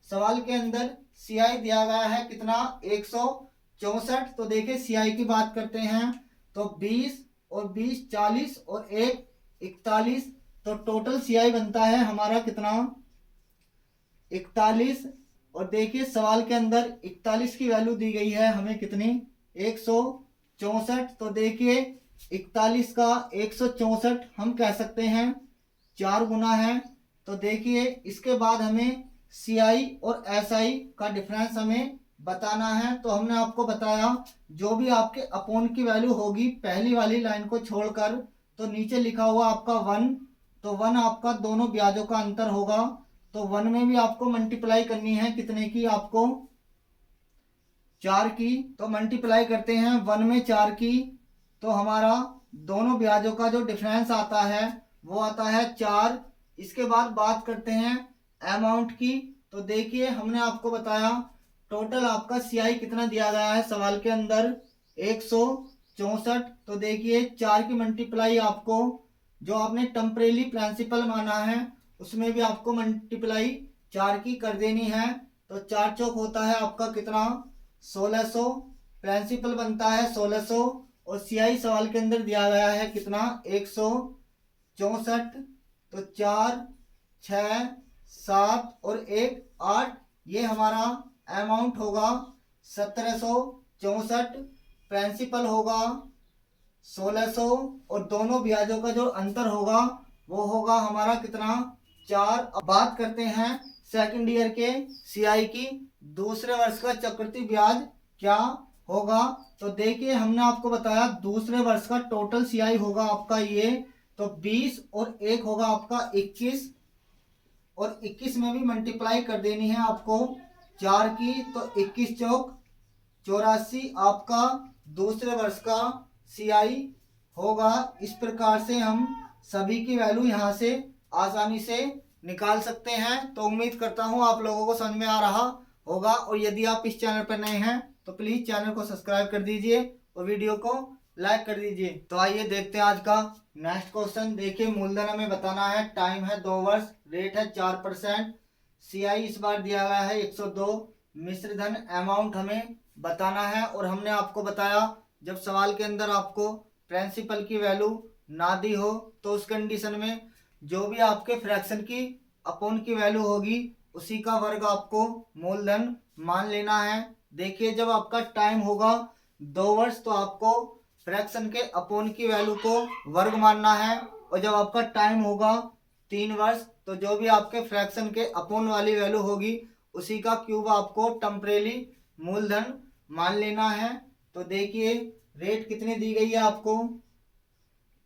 सवाल के अंदर CI दिया गया है कितना 164। तो देखिए CI की बात करते हैं तो 20 और 20 40 और 1 41। तो टोटल CI बनता है हमारा कितना 41। और देखिए सवाल के अंदर 41 की वैल्यू दी गई है हमें कितनी 164। 164, तो देखिए 41 का 164 हम कह सकते हैं 4 गुना है। तो देखिए इसके बाद हमें CI और SI का डिफरेंस हमें बताना है। तो हमने आपको बताया जो भी आपके अपोन की वैल्यू होगी पहली वाली लाइन को छोड़कर, तो नीचे लिखा हुआ आपका 1, तो 1 आपका दोनों ब्याजों का अंतर होगा। तो 1 में भी आपको मल्टीप्लाई करनी है कितने की, आपको 4 की। तो मल्टीप्लाई करते हैं 1 में 4 की, तो हमारा दोनों ब्याजों का जो डिफरेंस आता है वो आता है 4। इसके बाद बात करते हैं अमाउंट की। तो देखिए हमने आपको बताया टोटल आपका CI कितना दिया गया है सवाल के अंदर, 164। तो देखिए 4 की मल्टीप्लाई आपको जो आपने टेम्परेरी प्रिंसिपल माना है उसमें भी आपको मल्टीप्लाई 4 की कर देनी है। तो 4 चौक होता है आपका कितना, 1600। प्रिंसिपल बनता है 1600 और CI सवाल के अंदर दिया गया है कितना, 164। तो 4 6 7 और 1 8, ये हमारा अमाउंट होगा 1764। प्रिंसिपल होगा 1600 और दोनों ब्याजों का जो अंतर होगा वो होगा हमारा कितना, 4। अब बात करते हैं सेकंड ईयर के CI की, दूसरे वर्ष का चक्रवृद्धि ब्याज क्या होगा। तो देखिए हमने आपको बताया दूसरे वर्ष का टोटल CI होगा आपका ये, तो 20 और 1 होगा आपका 21, और 21 में भी मल्टीप्लाई कर देनी है आपको 4 की। तो 21 चौक 84 आपका दूसरे वर्ष का CI होगा। इस प्रकार से हम सभी की वैल्यू यहाँ से आसानी से निकाल सकते हैं। तो उम्मीद करता हूँ आप लोगों को समझ में आ रहा होगा, और यदि आप इस चैनल पर नए हैं तो प्लीज़ चैनल को सब्सक्राइब कर दीजिए और वीडियो को लाइक कर दीजिए। तो आइए देखते हैं आज का नेक्स्ट क्वेश्चन। देखिए मूलधन हमें बताना है, टाइम है 2 वर्ष, रेट है 4%, CI इस बार दिया गया है 102, मिश्र धन अमाउंट हमें बताना है। और हमने आपको बताया जब सवाल के अंदर आपको प्रिंसिपल की वैल्यू ना दी हो तो उस कंडीशन में जो भी आपके फ्रैक्शन की अपोन की वैल्यू होगी उसी का वर्ग आपको मूलधन मान लेना है। देखिए जब आपका टाइम होगा 2 वर्ष तो आपको फ्रैक्शन के अपोन की वैल्यू को वर्ग मानना है, और जब आपका टाइम होगा 3 वर्ष तो जो भी आपके फ्रैक्शन के अपोन वाली वैल्यू होगी उसी का क्यूब आपको टेम्परेरी मूलधन मान लेना है। तो देखिए रेट कितनी दी गई है आपको,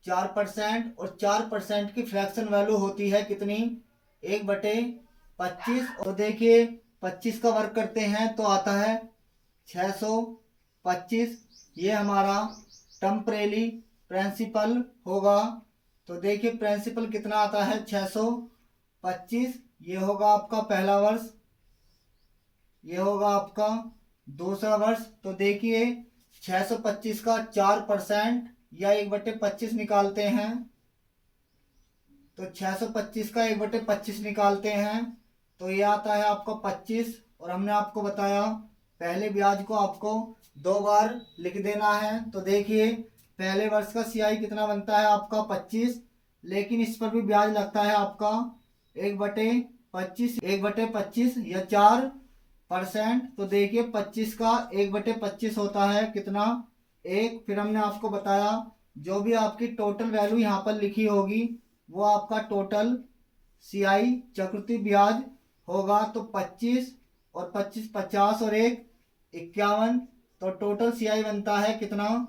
4%, और 4% की फ्रैक्शन वैल्यू होती है कितनी, 1/25। और देखिए 25 का वर्ग करते हैं तो आता है 625, ये हमारा टेम्परेरी प्रिंसिपल होगा। तो देखिए प्रिंसिपल कितना आता है 625, ये होगा आपका पहला वर्ष, ये होगा आपका दूसरा वर्ष। तो देखिए 625 का 4% या 1/25 निकालते हैं, तो 625 का 1/25 निकालते हैं तो ये आता है आपका 25। और हमने आपको बताया पहले ब्याज को आपको 2 बार लिख देना है। तो देखिए पहले वर्ष का CI कितना बनता है आपका 25, लेकिन इस पर भी ब्याज लगता है आपका 1/25, 1/25 या 4%। तो देखिए 25 का 1/25 होता है कितना, 1। फिर हमने आपको बताया जो भी आपकी टोटल वैल्यू यहाँ पर लिखी होगी वो आपका टोटल CI चक्रवृद्धि ब्याज होगा। तो 25 और 25 50 और 1 51, तो टोटल CI बनता है कितना,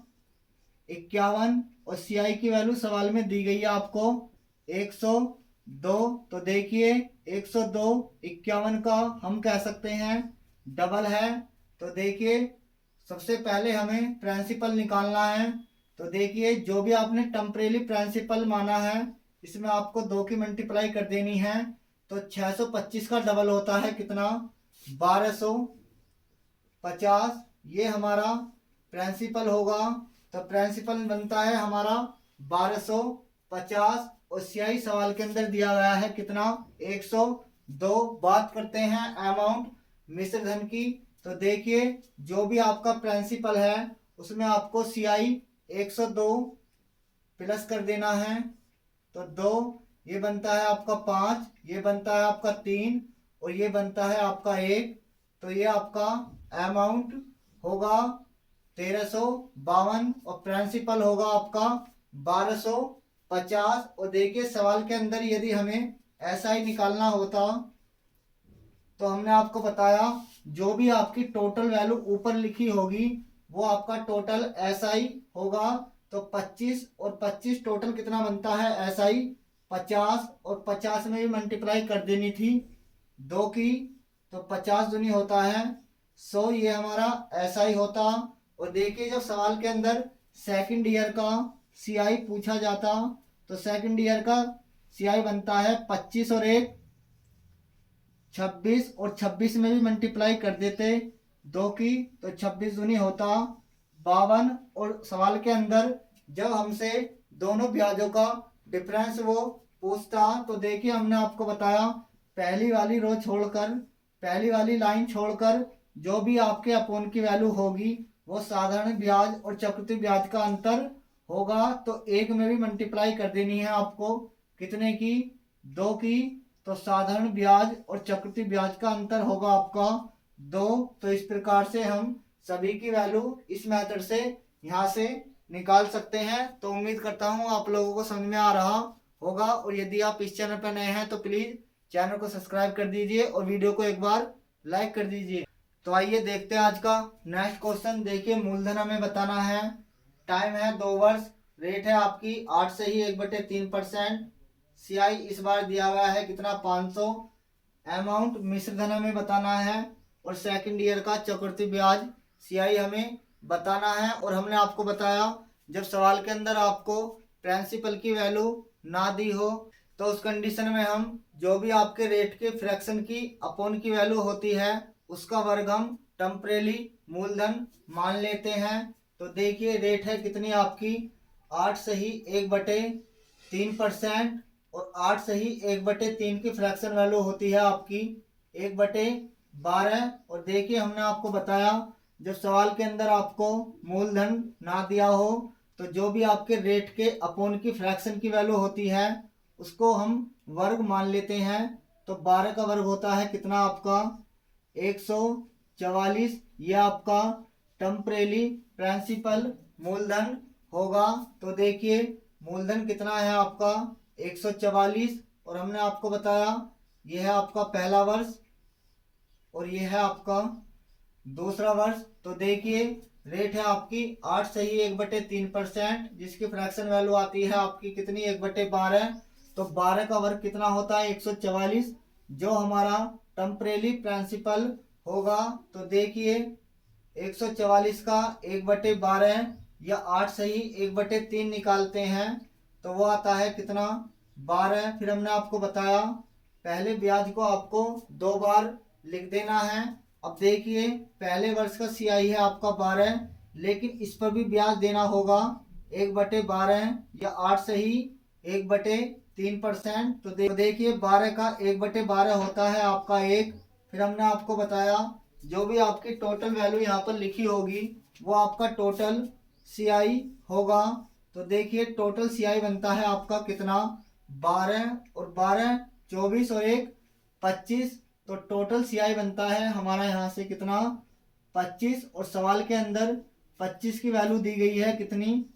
51। और CI की वैल्यू सवाल में दी गई है आपको 102। तो देखिए 102 51 का हम कह सकते हैं डबल है। तो देखिए सबसे पहले हमें प्रिंसिपल निकालना है। तो देखिए जो भी आपने टेम्परेरी प्रिंसिपल माना है इसमें आपको 2 की मल्टीप्लाई कर देनी है। तो 625 का डबल होता है कितना, 1250, ये हमारा प्रिंसिपल होगा। तो प्रिंसिपल बनता है हमारा 1250, और CI सवाल के अंदर दिया गया है कितना, 102। बात करते हैं अमाउंट मिश्र धन की। तो देखिए जो भी आपका प्रिंसिपल है उसमें आपको CI 102 प्लस कर देना है। तो 2, ये बनता है आपका 5, ये बनता है आपका 3, और ये बनता है आपका 1। तो ये आपका अमाउंट होगा 1352 और प्रिंसिपल होगा आपका 1250। और देखिए सवाल के अंदर यदि हमें SI निकालना होता तो हमने आपको बताया जो भी आपकी टोटल वैल्यू ऊपर लिखी होगी वो आपका टोटल SI होगा। तो 25 और 25 टोटल कितना बनता है SI 50, और 50 में भी मल्टीप्लाई कर देनी थी 2 की, तो 50 दूनी होता है 100, ये हमारा SI होता। और देखिए जब सवाल के अंदर सेकंड ईयर का CI पूछा जाता तो सेकंड ईयर का CI बनता है 25 और 1 26, और 26 में भी मल्टीप्लाई कर देते 2 की, तो 26 दूनी होता 52। और सवाल के अंदर जब हमसे दोनों ब्याजों का डिफरेंस वो पूछता तो देखिए हमने आपको बताया पहली वाली रो छोड़कर, पहली वाली लाइन छोड़कर जो भी आपके अपोन की वैल्यू होगी वो साधारण ब्याज और चक्रवृद्धि ब्याज का अंतर होगा। तो एक में भी मल्टीप्लाई कर देनी है आपको, कितने की 2 की, तो साधारण ब्याज और चक्रवृद्धि ब्याज का अंतर होगा आपका 2। तो इस प्रकार से हम सभी की वैल्यू इस मेथड से यहाँ से निकाल सकते हैं। तो उम्मीद करता हूँ आप लोगों को समझ में आ रहा होगा, और यदि आप इस चैनल पर नए हैं तो प्लीज चैनल को सब्सक्राइब कर दीजिए और वीडियो को एक बार लाइक कर दीजिए। तो आइए देखते हैं आज का नेक्स्ट क्वेश्चन। देखिए मूलधन हमें बताना है, टाइम है 2 वर्ष, रेट है आपकी 8 से ही 1/3%, CI इस बार दिया गया है कितना 500, अमाउंट मिश्र धन हमें बताना है, और सेकंड ईयर का चक्रवृद्धि ब्याज CI हमें बताना है। और हमने आपको बताया जब सवाल के अंदर आपको प्रिंसिपल की वैल्यू ना दी हो तो उस कंडीशन में हम जो भी आपके रेट के फ्रैक्शन की अपोन की वैल्यू होती है उसका वर्ग हम टेम्परेली मूलधन मान लेते हैं। तो देखिए रेट है कितनी आपकी 8 से ही 1/3%, और 8 से ही 1/3 की फ्रैक्शन वैल्यू होती है आपकी 1/12। और देखिए हमने आपको बताया जब सवाल के अंदर आपको मूलधन ना दिया हो तो जो भी आपके रेट के अपोन की फ्रैक्शन की वैल्यू होती है उसको हम वर्ग मान लेते हैं। तो 12 का वर्ग होता है कितना आपका 144, ये आपका टेम्परेली प्रिंसिपल मूलधन होगा। तो देखिए मूलधन कितना है आपका 144, और हमने आपको बताया यह है आपका पहला वर्ष और यह है आपका दूसरा वर्ष। तो देखिए रेट है आपकी 8 से ही 1/3%, जिसकी फ्रैक्शन वैल्यू आती है आपकी कितनी 1/12। तो 12 का वर्ग कितना होता है 144, जो हमारा टेम्परेली प्रिंसिपल होगा। तो देखिए 144 का 1/12 या 8 से ही 1/3 निकालते हैं तो वो आता है कितना 12। फिर हमने आपको बताया पहले ब्याज को आपको 2 बार लिख देना है। अब देखिए पहले वर्ष का CI है आपका 12, लेकिन इस पर भी ब्याज देना होगा 1/12 या 8 से ही 1/3%। तो देखिए 12 का 1/12 होता है आपका 1। फिर हमने आपको बताया जो भी आपकी टोटल वैल्यू यहाँ पर लिखी होगी वो आपका टोटल CI होगा। तो देखिए टोटल CI बनता है आपका कितना 12, और 12 24 और 1 25, तो टोटल CI बनता है हमारा यहाँ से कितना 25। और सवाल के अंदर 25 की वैल्यू दी गई है कितनी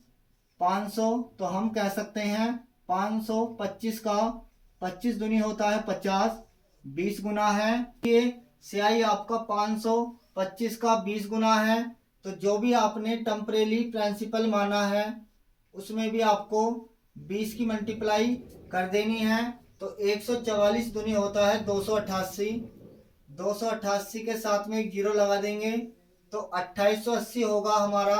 500, तो हम कह सकते हैं 500 25 का 25 दूनी होता है 50, 20 गुना है। ये CI आपका 500 25 का 20 गुना है। तो जो भी आपने टेम्परेली प्रिंसिपल माना है उसमें भी आपको 20 की मल्टीप्लाई कर देनी है। तो 144 दूनी होता है 288, 288 के साथ में एक जीरो लगा देंगे तो 2880 होगा हमारा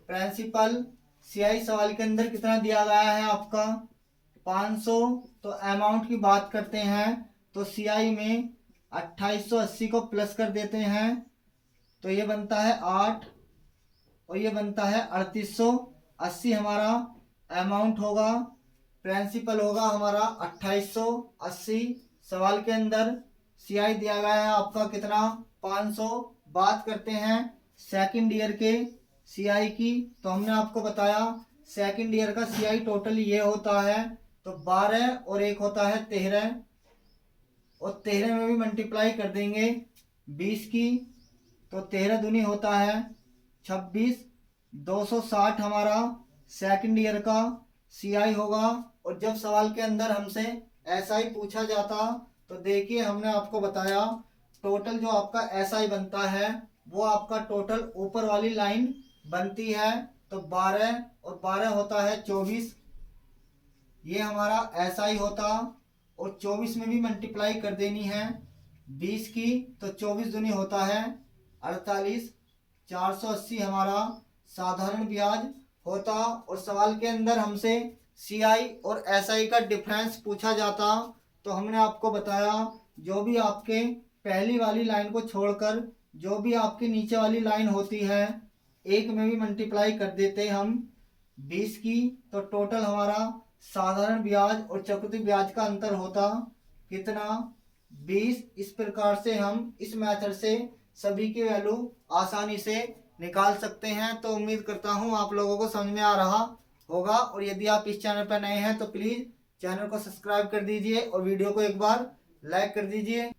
प्रिंसिपल। CI सवाल के अंदर कितना दिया गया है आपका 500। तो अमाउंट की बात करते हैं तो CI में 2880 को प्लस कर देते हैं तो ये बनता है 8, और ये बनता है 3880 हमारा अमाउंट होगा। प्रिंसिपल होगा हमारा 2880। सवाल के अंदर CI दिया गया है आपका कितना 500। बात करते हैं सेकंड ईयर के CI की, तो हमने आपको बताया सेकंड ईयर का CI टोटल ये होता है तो 12 और एक होता है 13, और 13 में भी मल्टीप्लाई कर देंगे 20 की, तो 13 दूनी होता है 26,260 हमारा सेकंड ईयर का सीआई होगा। और जब सवाल के अंदर हमसे एसआई पूछा जाता तो देखिए हमने आपको बताया टोटल जो आपका एसआई बनता है वो आपका टोटल ऊपर वाली लाइन बनती है तो 12 और 12 होता है 24, ये हमारा एसआई होता। और 24 में भी मल्टीप्लाई कर देनी है 20 की तो 24 दूनी होता है 48, 480 हमारा साधारण ब्याज होता। और सवाल के अंदर हमसे सीआई और एसआई का डिफरेंस पूछा जाता तो हमने आपको बताया जो भी आपके पहली वाली लाइन को छोड़कर जो भी आपकी नीचे वाली लाइन होती है एक में भी मल्टीप्लाई कर देते हम 20 की तो टोटल हमारा साधारण ब्याज और चक्रवृद्धि ब्याज का अंतर होता कितना 20। इस प्रकार से हम इस मेथड से सभी की वैल्यू आसानी से निकाल सकते हैं। तो उम्मीद करता हूं आप लोगों को समझ में आ रहा होगा। और यदि आप इस चैनल पर नए हैं तो प्लीज़ चैनल को सब्सक्राइब कर दीजिए और वीडियो को एक बार लाइक कर दीजिए।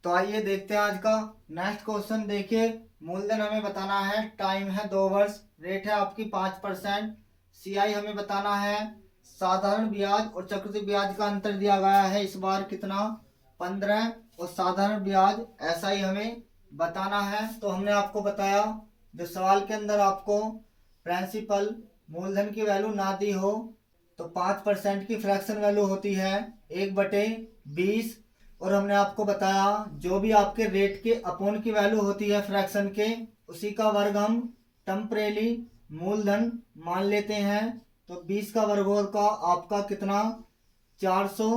तो आइए देखते हैं आज का नेक्स्ट क्वेश्चन। देखिए मूलधन हमें बताना है, टाइम है 2 वर्ष, रेट है आपकी 5%, सीआई हमें बताना है, साधारण ब्याज और चक्रवृद्धि ब्याज का अंतर दिया गया है इस बार कितना 15 और साधारण ब्याज एसआई हमें बताना है। तो हमने आपको बताया जो सवाल के अंदर आपको प्रिंसिपल मूलधन की वैल्यू ना दी हो तो 5% की फ्रैक्शन वैल्यू होती है 1/20। और हमने आपको बताया जो भी आपके रेट के अपॉन की वैल्यू होती है फ्रैक्शन के उसी का वर्ग हम टेम्परेली मूलधन मान लेते हैं। तो 20 का वर्ग होगा आपका कितना 400।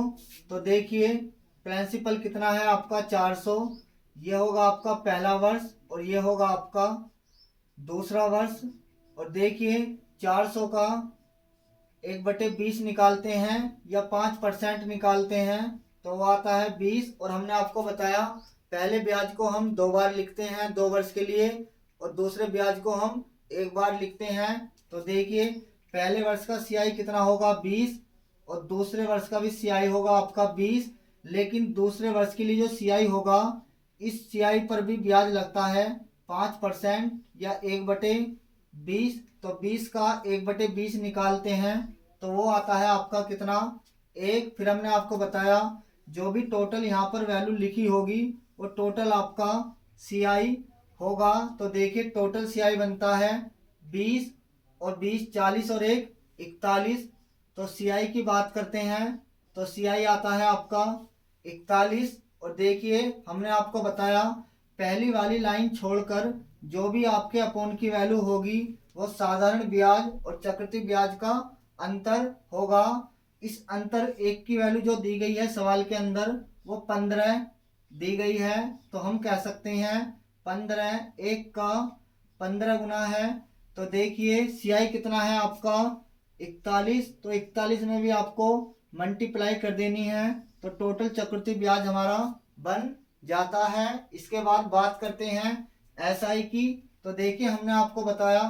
तो देखिए प्रिंसिपल कितना है आपका 400, ये होगा आपका पहला वर्ष और ये होगा आपका दूसरा वर्ष। और देखिए 400 का 1/20 निकालते हैं या 5% निकालते हैं तो वो आता है 20। और हमने आपको बताया पहले ब्याज को हम 2 बार लिखते हैं 2 वर्ष के लिए और दूसरे ब्याज को हम 1 बार लिखते हैं। तो देखिए पहले वर्ष का सीआई कितना होगा 20 और दूसरे वर्ष का भी सीआई होगा आपका 20। लेकिन दूसरे वर्ष के लिए जो सीआई होगा इस सीआई पर भी ब्याज लगता है 5% या 1/20। तो 20 का 1/20 निकालते हैं तो वो आता है आपका कितना 1। फिर हमने आपको बताया जो भी टोटल यहाँ पर वैल्यू लिखी होगी वो टोटल आपका सीआई होगा। तो देखिए टोटल सीआई बनता है 20 और 20 40 और 1 41। तो सीआई की बात करते हैं तो सीआई आता है आपका 41। और देखिए हमने आपको बताया पहली वाली लाइन छोड़कर जो भी आपके अपॉन की वैल्यू होगी वो साधारण ब्याज और चक्रवृद्धि ब्याज का अंतर होगा। इस अंतर एक की वैल्यू जो दी गई है सवाल के अंदर वो 15 दी गई है। तो हम कह सकते हैं 15 1 का 15 गुना है। तो देखिए सीआई कितना है आपका 41। तो 41 में भी आपको मल्टीप्लाई कर देनी है तो टोटल चक्रवृद्धि ब्याज हमारा बन जाता है। इसके बाद बात करते हैं एसआई की। तो देखिए हमने आपको बताया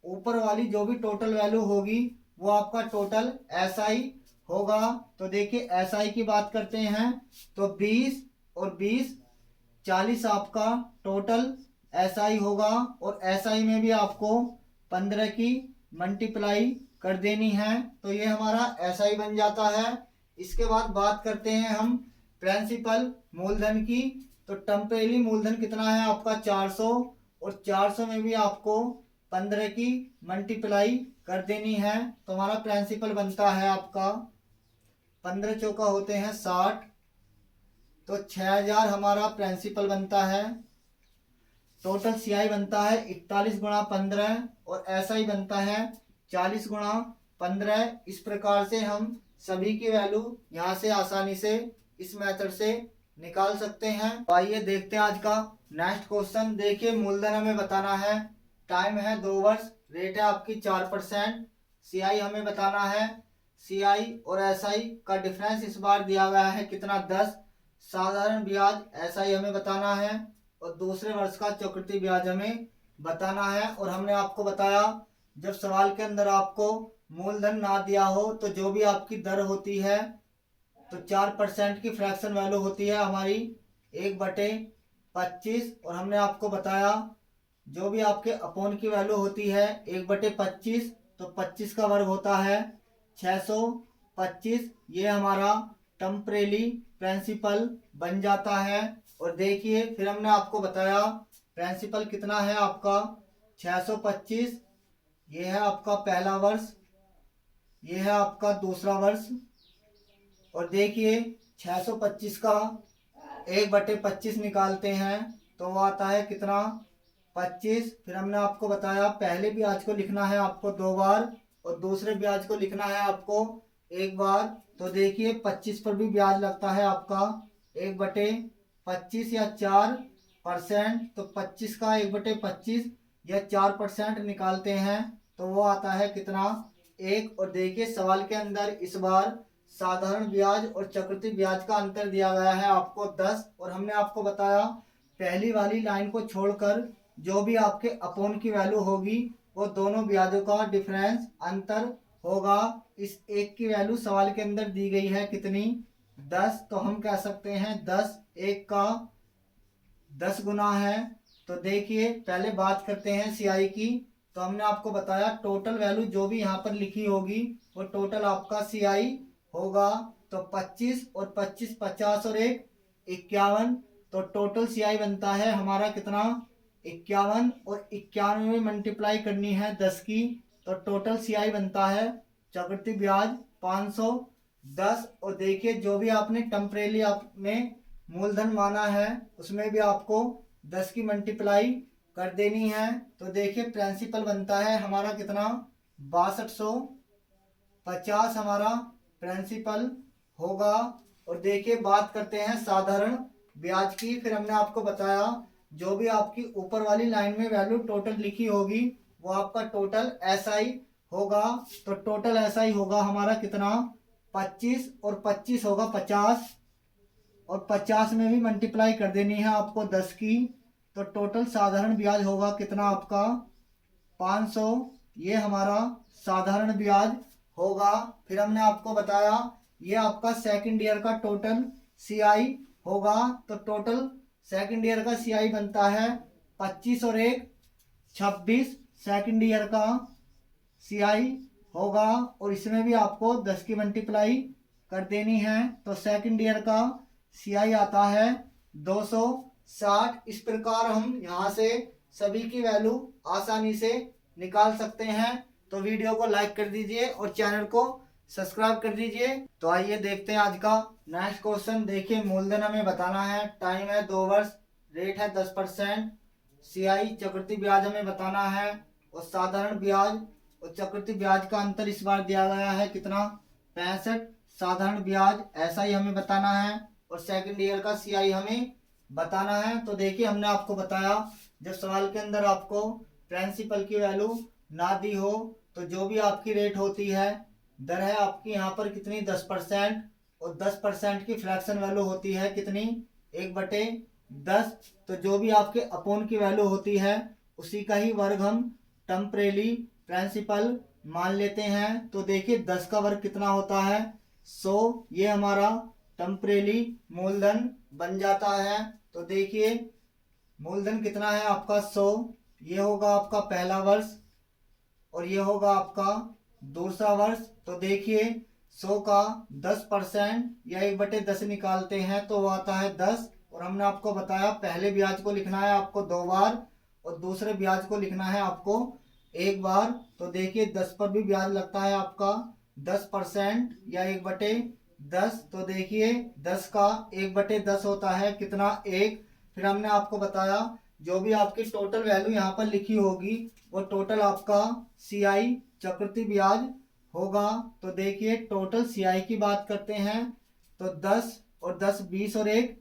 ऊपर वाली जो भी टोटल वैल्यू होगी वो आपका टोटल एसआई होगा। तो देखिए एसआई की बात करते हैं तो 20 और 20 40 आपका टोटल एसआई होगा। और एसआई में भी आपको 15 की मल्टीप्लाई कर देनी है तो ये हमारा एसआई बन जाता है। इसके बाद बात करते हैं हम प्रिंसिपल मूलधन की। तो टेम्परेरी मूलधन कितना है आपका 400 और 400 में भी आपको 15 की मल्टीप्लाई कर देनी है तो हमारा प्रिंसिपल बनता है आपका 15 चौका होते हैं 60। तो 6000 हमारा प्रिंसिपल बनता है। टोटल सीआई बनता है 41 गुणा 15 और एसआई बनता है 40 गुणा 15। इस प्रकार से हम सभी की वैल्यू यहाँ से आसानी से इस मेथड से निकाल सकते हैं। तो आइए देखते हैं आज का नेक्स्ट क्वेश्चन। देखिए मूलधन हमें बताना है, टाइम है 2 वर्ष, रेट है आपकी 4%, सीआई हमें बताना है, सीआई और एसआई का डिफरेंस इस बार दिया गया है कितना 10, साधारण ब्याज एसआई हमें बताना है और दूसरे वर्ष का चक्रवृद्धि ब्याज हमें बताना है। और हमने आपको बताया जब सवाल के अंदर आपको मूलधन ना दिया हो तो जो भी आपकी दर होती है तो 4% की फ्रैक्शन वैल्यू होती है हमारी 1/25। और हमने आपको बताया जो भी आपके अपोन की वैल्यू होती है 1/25, तो 25 का वर्ग होता है 625। ये हमारा टेम्परेली प्रिंसिपल बन जाता है। और देखिए फिर हमने आपको बताया प्रिंसिपल कितना है आपका 625। ये है आपका पहला वर्ष, ये है आपका दूसरा वर्ष। और देखिए 625 का 1/25 निकालते हैं तो वो आता है कितना 25। फिर हमने आपको बताया पहले ब्याज को लिखना है आपको 2 बार और दूसरे ब्याज को लिखना है आपको 1 बार। तो देखिए 25 पर भी ब्याज लगता है आपका 1/25 या 4%। तो 25 का 1/25 या 4% निकालते हैं तो वो आता है कितना 1। और देखिए सवाल के अंदर इस बार साधारण ब्याज और चक्रवृद्धि ब्याज का अंतर दिया गया है आपको 10। और हमने आपको बताया पहली वाली लाइन को छोड़कर जो भी आपके अपोन की वैल्यू होगी वो दोनों ब्याजों का डिफरेंस अंतर होगा। इस एक की वैल्यू सवाल के अंदर दी गई है कितनी 10। तो हम कह सकते हैं 10 1 का 10 गुना है। तो देखिए पहले बात करते हैं सीआई की। तो हमने आपको बताया टोटल वैल्यू जो भी यहाँ पर लिखी होगी वो टोटल आपका सीआई होगा। तो 25 और 25 50 और 1 51। तो टोटल सीआई बनता है हमारा कितना 51। और 91 में मल्टीप्लाई करनी है 10 की तो टोटल सीआई बनता है चक्रवृद्धि ब्याज 510। और देखिए जो भी आपने टेम्परेली आपने मूलधन माना है उसमें भी आपको 10 की मल्टीप्लाई कर देनी है। तो देखिए प्रिंसिपल बनता है हमारा कितना 6250 हमारा प्रिंसिपल होगा। और देखिए बात करते हैं साधारण ब्याज की। फिर हमने आपको बताया जो भी आपकी ऊपर वाली लाइन में वैल्यू टोटल लिखी होगी वो आपका टोटल एसआई होगा। तो टोटल एसआई होगा हमारा कितना 25 और 25 होगा 50 और 50 में भी मल्टीप्लाई कर देनी है आपको 10 की। तो टोटल साधारण ब्याज होगा कितना आपका 500। ये हमारा साधारण ब्याज होगा। फिर हमने आपको बताया ये आपका सेकंड ईयर का टोटल सीआई होगा। तो टोटल सेकंड ईयर का सीआई बनता है 25 और 1 26 सेकंड ईयर का सीआई होगा। और इसमें भी आपको 10 की मल्टीप्लाई कर देनी है। तो सेकंड ईयर का सीआई आता है 260। इस प्रकार हम यहाँ से सभी की वैल्यू आसानी से निकाल सकते हैं। तो वीडियो को लाइक कर दीजिए और चैनल को सब्सक्राइब कर दीजिए। तो आइए देखते हैं आज का नेक्स्ट क्वेश्चन। देखिए मूलधन हमें बताना है, टाइम है 2 वर्ष, रेट है 10%, सीआई चक्रवृद्धि ब्याज हमें बताना है और साधारण ब्याज और चक्रवृद्धि ब्याज का अंतर इस बार दिया गया है कितना 65। साधारण ब्याज ऐसा ही हमें बताना है और सेकंड ईयर का सीआई हमें बताना है। तो देखिए हमने आपको बताया जब सवाल के अंदर आपको प्रिंसिपल की वैल्यू ना दी हो तो जो भी आपकी रेट होती है दर है आपकी यहाँ पर कितनी 10%। और 10% की फ्रैक्शन वैल्यू होती है कितनी 1/10। तो जो भी आपके अपोन की वैल्यू होती है उसी का ही वर्ग हम टेम्परेली प्रिंसिपल मान लेते हैं। तो देखिए 10 का वर्ग कितना होता है 100। ये हमारा टेम्परेली मूलधन बन जाता है। तो देखिए मूलधन कितना है आपका 100। ये होगा आपका पहला वर्ष और ये होगा आपका दूसरा वर्ष। तो देखिए 100 का 10% या 1/10 निकालते हैं तो वो आता है 10। और हमने आपको बताया पहले ब्याज को लिखना है आपको 2 बार और दूसरे ब्याज को लिखना है आपको 1 बार। तो देखिए 10 पर भी ब्याज लगता है आपका 10% या 1/10। तो देखिए 10 का 1/10 होता है कितना 1। फिर हमने आपको बताया जो भी आपकी टोटल वैल्यू यहाँ पर लिखी होगी वो टोटल आपका सीआई चक्रवृद्धि ब्याज होगा। तो देखिए टोटल सीआई की बात करते हैं तो 10 और 10 20 और 1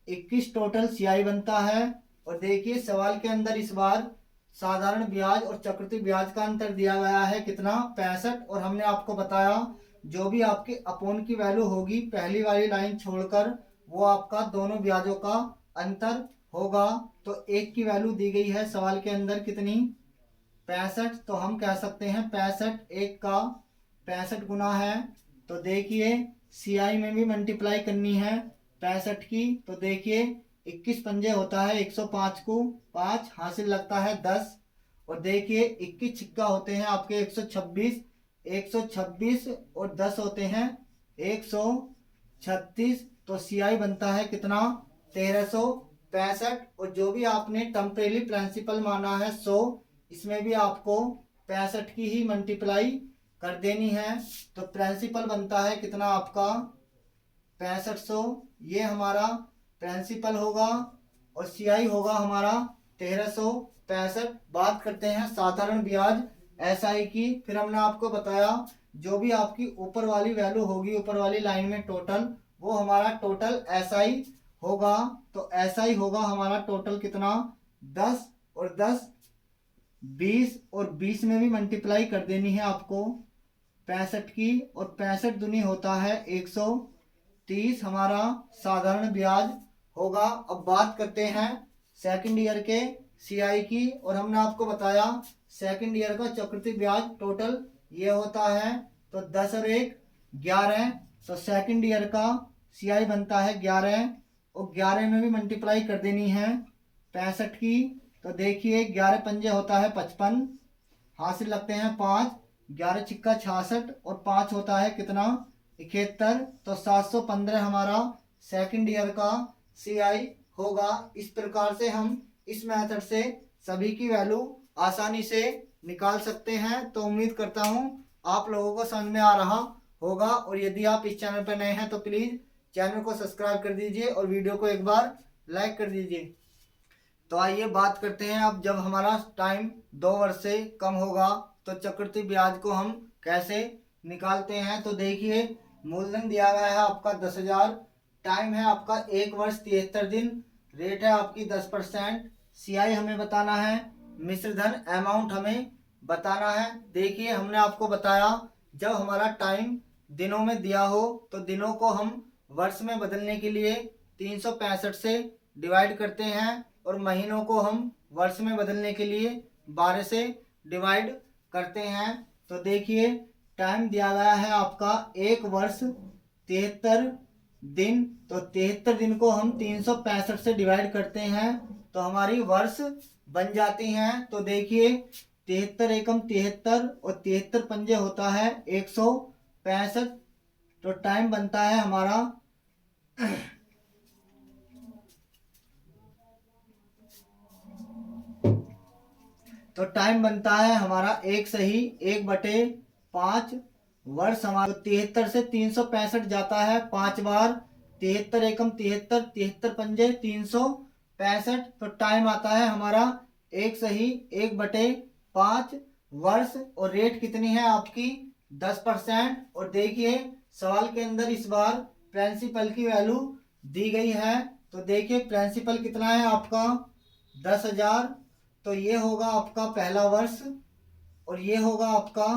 21 टोटल सीआई बनता है। और देखिए सवाल के अंदर इस बार साधारण ब्याज और चक्रवृद्धि ब्याज का अंतर दिया गया है कितना 65। और हमने आपको बताया जो भी आपके अपोन की वैल्यू होगी पहली वाली लाइन छोड़कर वो आपका दोनों ब्याजों का अंतर होगा। तो 1 की वैल्यू दी गई है सवाल के अंदर कितनी 65। तो हम कह सकते हैं 65 1 का 65 गुना है। तो देखिए सीआई में भी मल्टीप्लाई करनी है 65 की। तो देखिए 21 पंजे होता है 105 को 5 हासिल लगता है 10। और देखिए 21 छिक्का होते हैं आपके 126, 126 और 10 होते हैं 136। तो सीआई बनता है कितना 1365। और जो भी आपने टेम्परेरी प्रिंसिपल माना है 100, इसमें भी आपको 65 की ही मल्टीप्लाई कर देनी है। तो प्रिंसिपल बनता है कितना आपका 6500, ये हमारा प्रिंसिपल होगा और सीआई होगा हमारा 1365। बात करते हैं साधारण ब्याज एसआई की। फिर हमने आपको बताया जो भी आपकी ऊपर वाली वैल्यू होगी ऊपर वाली लाइन में टोटल, वो हमारा टोटल एसआई होगा। तो एसआई होगा हमारा टोटल कितना 10 और 10 20 और 20 में भी मल्टीप्लाई कर देनी है आपको 65 की। और 65 दूनी होता है 130 हमारा साधारण ब्याज होगा। अब बात करते हैं सेकंड ईयर के सीआई की। और हमने आपको बताया सेकंड ईयर का चक्रवृद्धि ब्याज टोटल ये होता है। तो 10 और 1 11। तो सेकंड ईयर का सीआई बनता है 11 और 11 में भी मल्टीप्लाई कर देनी है 65 की। तो देखिए 11 पंजे होता है 55, हासिल लगते हैं 5, 11 छिक्का 66 और 5 होता है कितना 71। तो 715 हमारा सेकंड ईयर का सीआई होगा। इस प्रकार से हम इस मेथड से सभी की वैल्यू आसानी से निकाल सकते हैं। तो उम्मीद करता हूँ आप लोगों को समझ में आ रहा होगा। और यदि आप इस चैनल पर नए हैं तो प्लीज़ चैनल को सब्सक्राइब कर दीजिए और वीडियो को एक बार लाइक कर दीजिए। तो आइए बात करते हैं अब जब हमारा टाइम 2 वर्ष से कम होगा तो चक्रवृद्धि ब्याज को हम कैसे निकालते हैं। तो देखिए मूलधन दिया गया है आपका 10,000, टाइम है आपका 1 वर्ष 73 दिन, रेट है आपकी 10%, सीआई हमें बताना है, मिश्र धन अमाउंट हमें बताना है। देखिए हमने आपको बताया जब हमारा टाइम दिनों में दिया हो तो दिनों को हम वर्ष में बदलने के लिए 365 से डिवाइड करते हैं और महीनों को हम वर्ष में बदलने के लिए 12 से डिवाइड करते हैं। तो देखिए टाइम दिया गया है आपका 1 वर्ष 73 दिन। तो 73 दिन को हम 365 से डिवाइड करते हैं तो हमारी वर्ष बन जाती हैं। तो देखिए 73 एकम 73 और 73 पंजे होता है 165। तो टाइम बनता है हमारा तो टाइम बनता है हमारा 1 वर्ष हमारा। 73 से 365 जाता है 5 बार, 73 एकम 73, 73 पंजे 365। तो टाइम आता है हमारा 1 वर्ष। और रेट कितनी है आपकी 10%। और देखिए सवाल के अंदर इस बार प्रिंसिपल की वैल्यू दी गई है। तो देखिए प्रिंसिपल कितना है आपका 10,000। तो ये होगा आपका पहला वर्ष और ये होगा आपका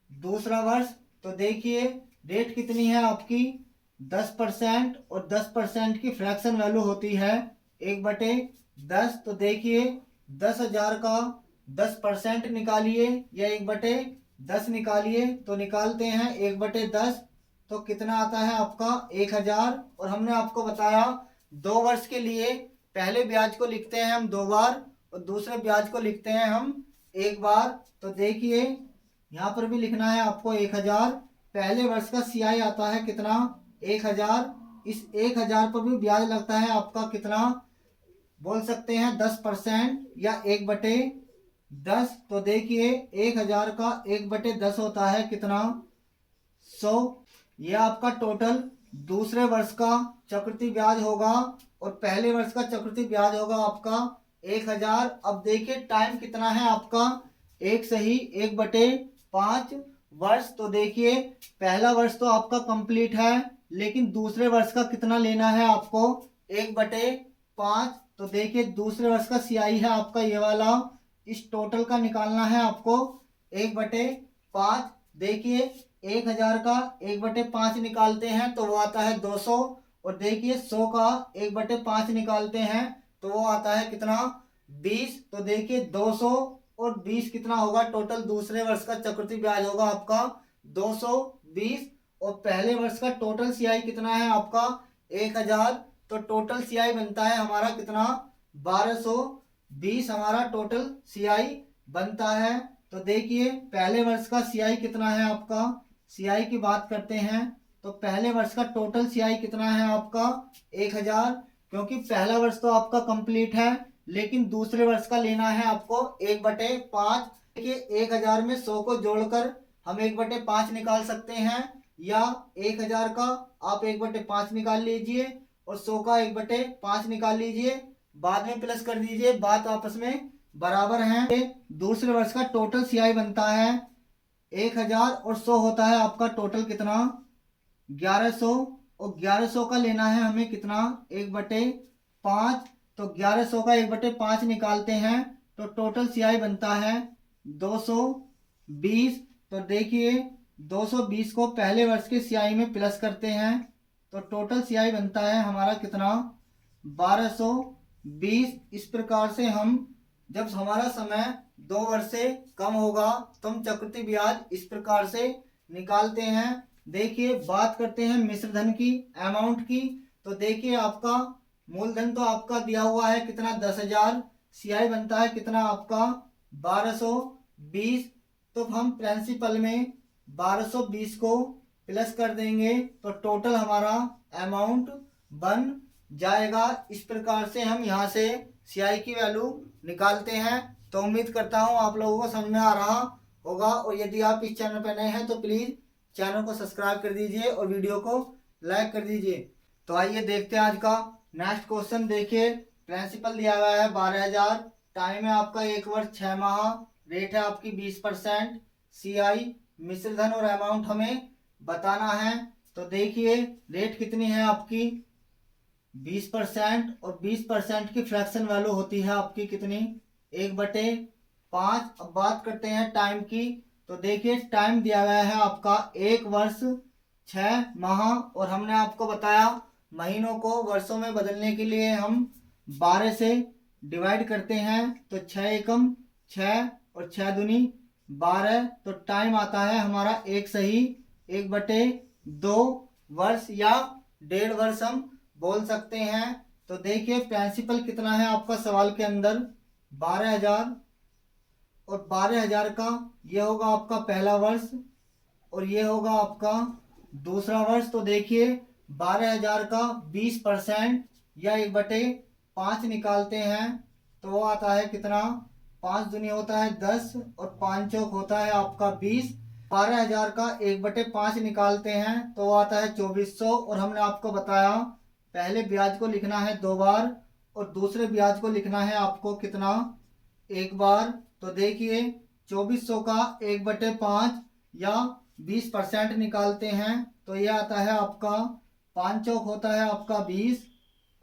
दूसरा वर्ष। तो देखिए रेट कितनी है आपकी 10% और 10% की फ्रैक्शन वैल्यू होती है 1/10। तो देखिए 10,000 का 10% निकालिए या 1/10 निकालिए। तो निकालते हैं 1/10 तो कितना आता है आपका 1,000। और हमने आपको बताया 2 वर्ष के लिए पहले ब्याज को लिखते हैं हम 2 बार और दूसरे ब्याज को लिखते हैं हम 1 बार। तो देखिए यहाँ पर भी लिखना है आपको 1,000। पहले वर्ष का सीआई आता है कितना 1,000। इस 1,000 पर भी ब्याज लगता है आपका कितना बोल सकते हैं 10% या 1/10। तो देखिए 1,000 का 1/10 होता है कितना 100। यह आपका टोटल दूसरे वर्ष का चक्रवृद्धि ब्याज होगा और पहले वर्ष का चक्रवृद्धि ब्याज होगा आपका 1,000। अब देखिए टाइम कितना है आपका 1 वर्ष। तो देखिए पहला वर्ष तो आपका कंप्लीट है लेकिन दूसरे वर्ष का कितना लेना है आपको 1/5। तो देखिए दूसरे वर्ष का सीआई है आपका ये वाला, इस टोटल का निकालना है आपको 1/5। देखिए 1,000 का 1/5 निकालते हैं तो वो आता है 200। और देखिए 100 का 1/5 निकालते हैं तो वो आता है कितना 20। तो देखिए 200 और 20 कितना होगा टोटल दूसरे वर्ष का चक्रवृद्धि ब्याज होगा आपका 220। और पहले वर्ष का टोटल सीआई कितना है आपका 1,000। तो टोटल सीआई बनता है हमारा कितना 1220 हमारा टोटल सीआई बनता है। तो देखिए पहले वर्ष का सीआई कितना है आपका, सीआई की बात करते हैं तो पहले वर्ष का टोटल सीआई कितना है आपका 1000, क्योंकि पहला वर्ष तो आपका कंप्लीट है लेकिन दूसरे वर्ष का लेना है आपको 1/5। देखिए 1000 में 100 को जोड़कर हम 1/5 निकाल सकते हैं, या 1000 का आप 1/5 निकाल लीजिए और 100 का 1/5 निकाल लीजिए, बाद में प्लस कर दीजिए, बात आपस में बराबर है। दूसरे वर्ष का टोटल सीआई बनता है 1000 और 100 होता है आपका टोटल कितना 1100, और 1100 का लेना है हमें कितना 1/5। तो 1100 का 1/5 निकालते हैं तो टोटल सीआई बनता है 220। तो देखिए 220 को पहले वर्ष के सीआई में प्लस करते हैं तो टोटल सीआई बनता है हमारा कितना 1220। इस प्रकार से हम जब हमारा समय 2 वर्ष से कम होगा तो हम चक्रवृद्धि ब्याज इस प्रकार से निकालते हैं। देखिए बात करते हैं मिश्र धन की अमाउंट की। तो देखिए आपका मूलधन तो आपका दिया हुआ है कितना 10,000, सीआई बनता है कितना आपका 1220। तो हम प्रिंसिपल में 1220 को प्लस कर देंगे तो टोटल हमारा अमाउंट बन जाएगा। इस प्रकार से हम यहाँ से सीआई की वैल्यू निकालते हैं। तो उम्मीद करता हूँ आप लोगों को समझ में आ रहा होगा, और यदि आप इस चैनल पर नए हैं तो प्लीज़ चैनल को सब्सक्राइब कर दीजिए और वीडियो को लाइक कर दीजिए। तो आइए देखते हैं आज का नेक्स्ट क्वेश्चन। देखिए प्रिंसिपल दिया हुआ है 12,000, टाइम है आपका 1 वर्ष 6 माह, रेट है आपकी 20%, सीआई मिश्र धन और अमाउंट हमें बताना है। तो देखिए रेट कितनी है आपकी 20%, और 20% की फ्रैक्शन वैल्यू होती है आपकी कितनी 1/5। अब बात करते हैं टाइम की। तो देखिए टाइम दिया गया है आपका 1 वर्ष 6 माह, और हमने आपको बताया महीनों को वर्षों में बदलने के लिए हम 12 से डिवाइड करते हैं। तो 6 एकम 6 और 6 दूनी 12, तो टाइम आता है हमारा एक सही 1/2 वर्ष या 1.5 वर्ष हम बोल सकते हैं। तो देखिए प्रिंसिपल कितना है आपका सवाल के अंदर 12,000, और 12,000 का ये होगा आपका पहला वर्ष और ये होगा आपका दूसरा वर्ष। तो देखिए 12,000 का 20% या 1/5 निकालते हैं तो वो आता है कितना 5 दूनी होता है 10 और 5 चौक होता है आपका 20। 12,000 का 1/5 निकालते हैं तो वो आता है 2400, और हमने आपको बताया पहले ब्याज को लिखना है 2 बार और दूसरे ब्याज को लिखना है आपको कितना 1 बार। तो देखिए 2400 का 1/5 या 20% निकालते हैं तो ये आता है आपका 5 चौक होता है आपका 20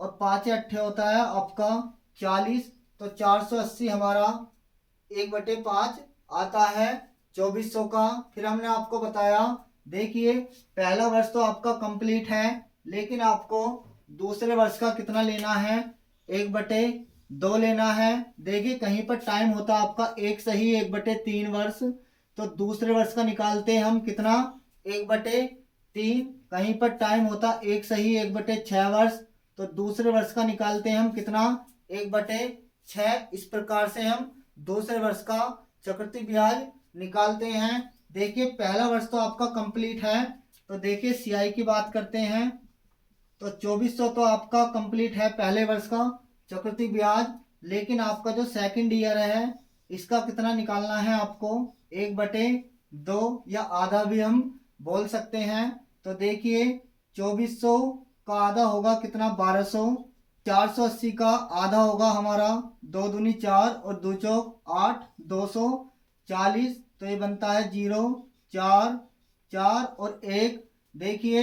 और 5 अट्ठे होता है आपका 40। तो 480 हमारा 1/5 आता है 2400 का। फिर हमने आपको बताया देखिए पहला वर्ष तो आपका कंप्लीट है लेकिन आपको दूसरे वर्ष का कितना लेना है 1/2 लेना है। देखिए कहीं पर टाइम होता आपका एक सही 1/3 वर्ष, तो दूसरे वर्ष का निकालते हैं हम कितना 1/3। कहीं पर टाइम होता एक सही 1/6 वर्ष, तो दूसरे वर्ष का निकालते हैं हम कितना 1/6। इस प्रकार से हम दूसरे वर्ष का चक्रवृद्धि ब्याज निकालते हैं। देखिए पहला वर्ष तो आपका कंप्लीट है, तो देखिए सीआई की बात करते हैं तो 2400 तो आपका कंप्लीट है पहले वर्ष का चक्रवृद्धि ब्याज, लेकिन आपका जो सेकंड ईयर है इसका कितना निकालना है आपको 1/2 या आधा भी हम बोल सकते हैं। तो देखिए 2400 का आधा होगा कितना 1200, 480 का आधा होगा हमारा 2 दूनी 4 और 2 चौक 8, 240। तो ये बनता है 0 4 4 और 1। देखिए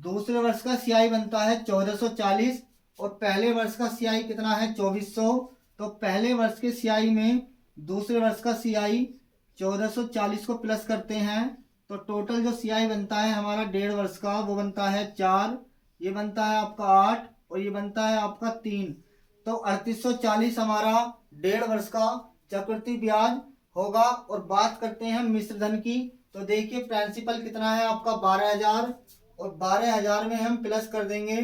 दूसरे वर्ष का सीआई बनता है 1440 और पहले वर्ष का सीआई कितना है 2400। तो पहले वर्ष के सीआई में दूसरे वर्ष का सीआई 1440 को प्लस करते हैं तो टोटल जो सीआई बनता है हमारा 1.5 वर्ष का वो बनता है 4, ये बनता है आपका 8 और ये बनता है आपका 3। तो 3840 हमारा 1.5 वर्ष का चक्रवृद्धि ब्याज होगा। और बात करते हैं मिश्र धन की। तो देखिए प्रिंसिपल कितना है आपका 12,000 और 12,000 में हम प्लस कर देंगे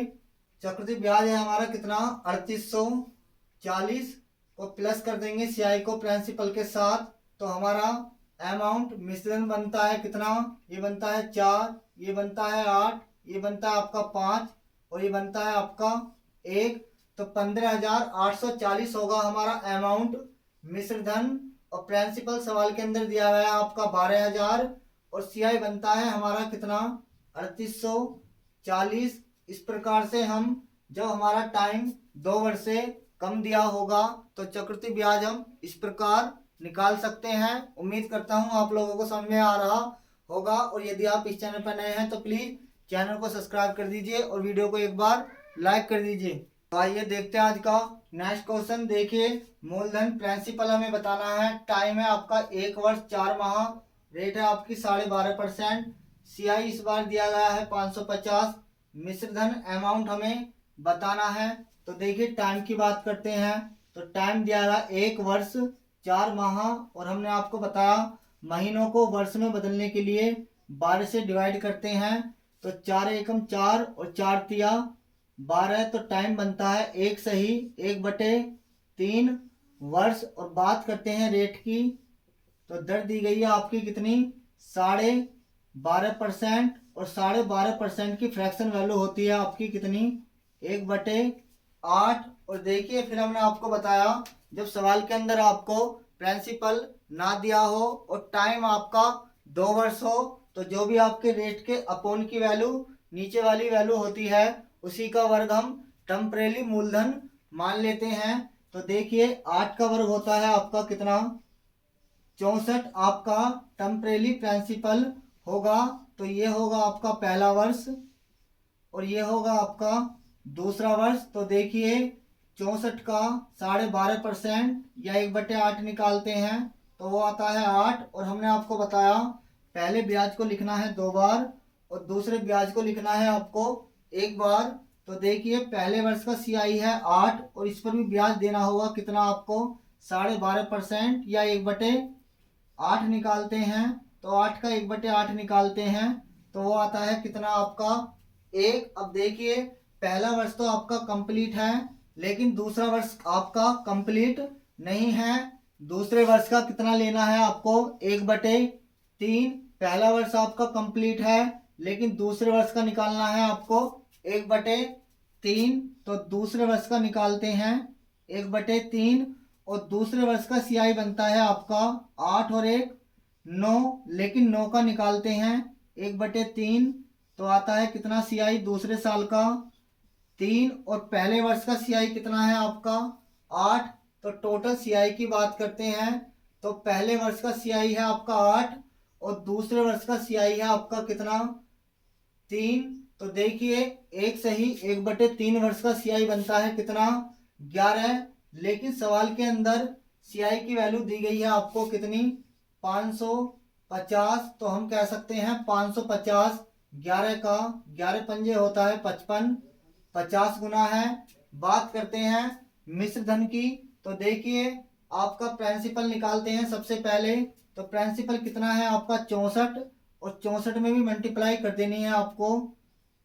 चक्रवृद्धि ब्याज है हमारा कितना 3840 को प्लस कर देंगे सीआई को प्रिंसिपल के साथ, तो हमारा अमाउंट मिश्रण बनता है कितना, ये बनता है 4, ये बनता है 8, ये बनता है आपका 5 और ये बनता है आपका 1, तो 15,840 होगा हमारा अमाउंट मिश्र धन। और प्रिंसिपल सवाल के अंदर दिया गया है आपका 12,000 और सीआई बनता है हमारा कितना 3840। इस प्रकार से हम जब हमारा टाइम 2 वर्ष से कम दिया होगा तो चक्रवृद्धि ब्याज हम इस प्रकार निकाल सकते हैं। उम्मीद करता हूं आप लोगों को समझ में आ रहा होगा, और यदि आप इस चैनल पर नए हैं तो प्लीज चैनल को सब्सक्राइब कर दीजिए और वीडियो को एक बार लाइक कर दीजिए। तो आइए देखते हैं आज का नेक्स्ट क्वेश्चन। देखिए मूलधन प्रिंसिपल हमें बताना है, टाइम है आपका 1 वर्ष 4 माह, रेट है आपकी 12.5%, सीआई इस बार दिया गया है 550, मिश्र धन अमाउंट हमें बताना है। तो देखिए टाइम की बात करते हैं, तो टाइम दिया गया 1 वर्ष 4 माह और हमने आपको बताया महीनों को वर्ष में बदलने के लिए 12 से डिवाइड करते हैं, तो 4 एकम 4 और 4 तिया 12, तो टाइम बनता है 1 सही 1/3 वर्ष। और बात करते हैं रेट की, तो दर दी गई है आपकी कितनी 12.5%, और 12.5% की फ्रैक्शन वैल्यू होती है आपकी कितनी 1/8। और देखिए फिर हमने आपको बताया जब सवाल के अंदर आपको प्रिंसिपल ना दिया हो और टाइम आपका 2 वर्ष हो, तो जो भी आपके रेट के अपोन की वैल्यू नीचे वाली वैल्यू होती है उसी का वर्ग हम टेम्परेरी मूलधन मान लेते हैं। तो देखिए 8 का वर्ग होता है आपका कितना 64, आपका टेम्परेरी प्रिंसिपल होगा। तो ये होगा आपका पहला वर्ष और ये होगा आपका दूसरा वर्ष। तो देखिए 64 का 12.5% या 1/8 निकालते हैं तो वो आता है 8, और हमने आपको बताया पहले ब्याज को लिखना है 2 बार और दूसरे ब्याज को लिखना है आपको 1 बार। तो देखिए पहले वर्ष का सीआई है 8 और इस पर भी ब्याज देना होगा कितना आपको 12.5% या 1/8 निकालते हैं, तो 8 का 1/8 निकालते हैं तो वो आता है कितना आपका 1। अब देखिए पहला वर्ष तो आपका कंप्लीट है लेकिन दूसरा वर्ष आपका कंप्लीट नहीं है। दूसरे वर्ष का कितना लेना है आपको 1/3। पहला वर्ष आपका कंप्लीट है लेकिन दूसरे वर्ष का निकालना है आपको 1/3, तो दूसरे वर्ष का निकालते हैं 1/3 और दूसरे वर्ष का सीआई बनता है आपका 8 और 1 9, लेकिन 9 का निकालते हैं 1/3 तो आता है कितना सीआई दूसरे साल का 3, और पहले वर्ष का सीआई कितना है आपका 8। तो टोटल सीआई की बात करते हैं तो पहले वर्ष का सीआई है आपका 8 और दूसरे वर्ष का सीआई है आपका कितना 3। तो देखिए एक सही 1/3 वर्ष का सीआई बनता है कितना 11, लेकिन सवाल के अंदर सीआई की वैल्यू दी गई है आपको कितनी 550, तो हम कह सकते हैं 550 11 का 11 पंजे होता है 55, 50 गुना है। बात करते हैं मिश्र धन की, तो देखिए आपका प्रिंसिपल निकालते हैं सबसे पहले, तो प्रिंसिपल कितना है आपका 64 और 64 में भी मल्टीप्लाई कर देनी है आपको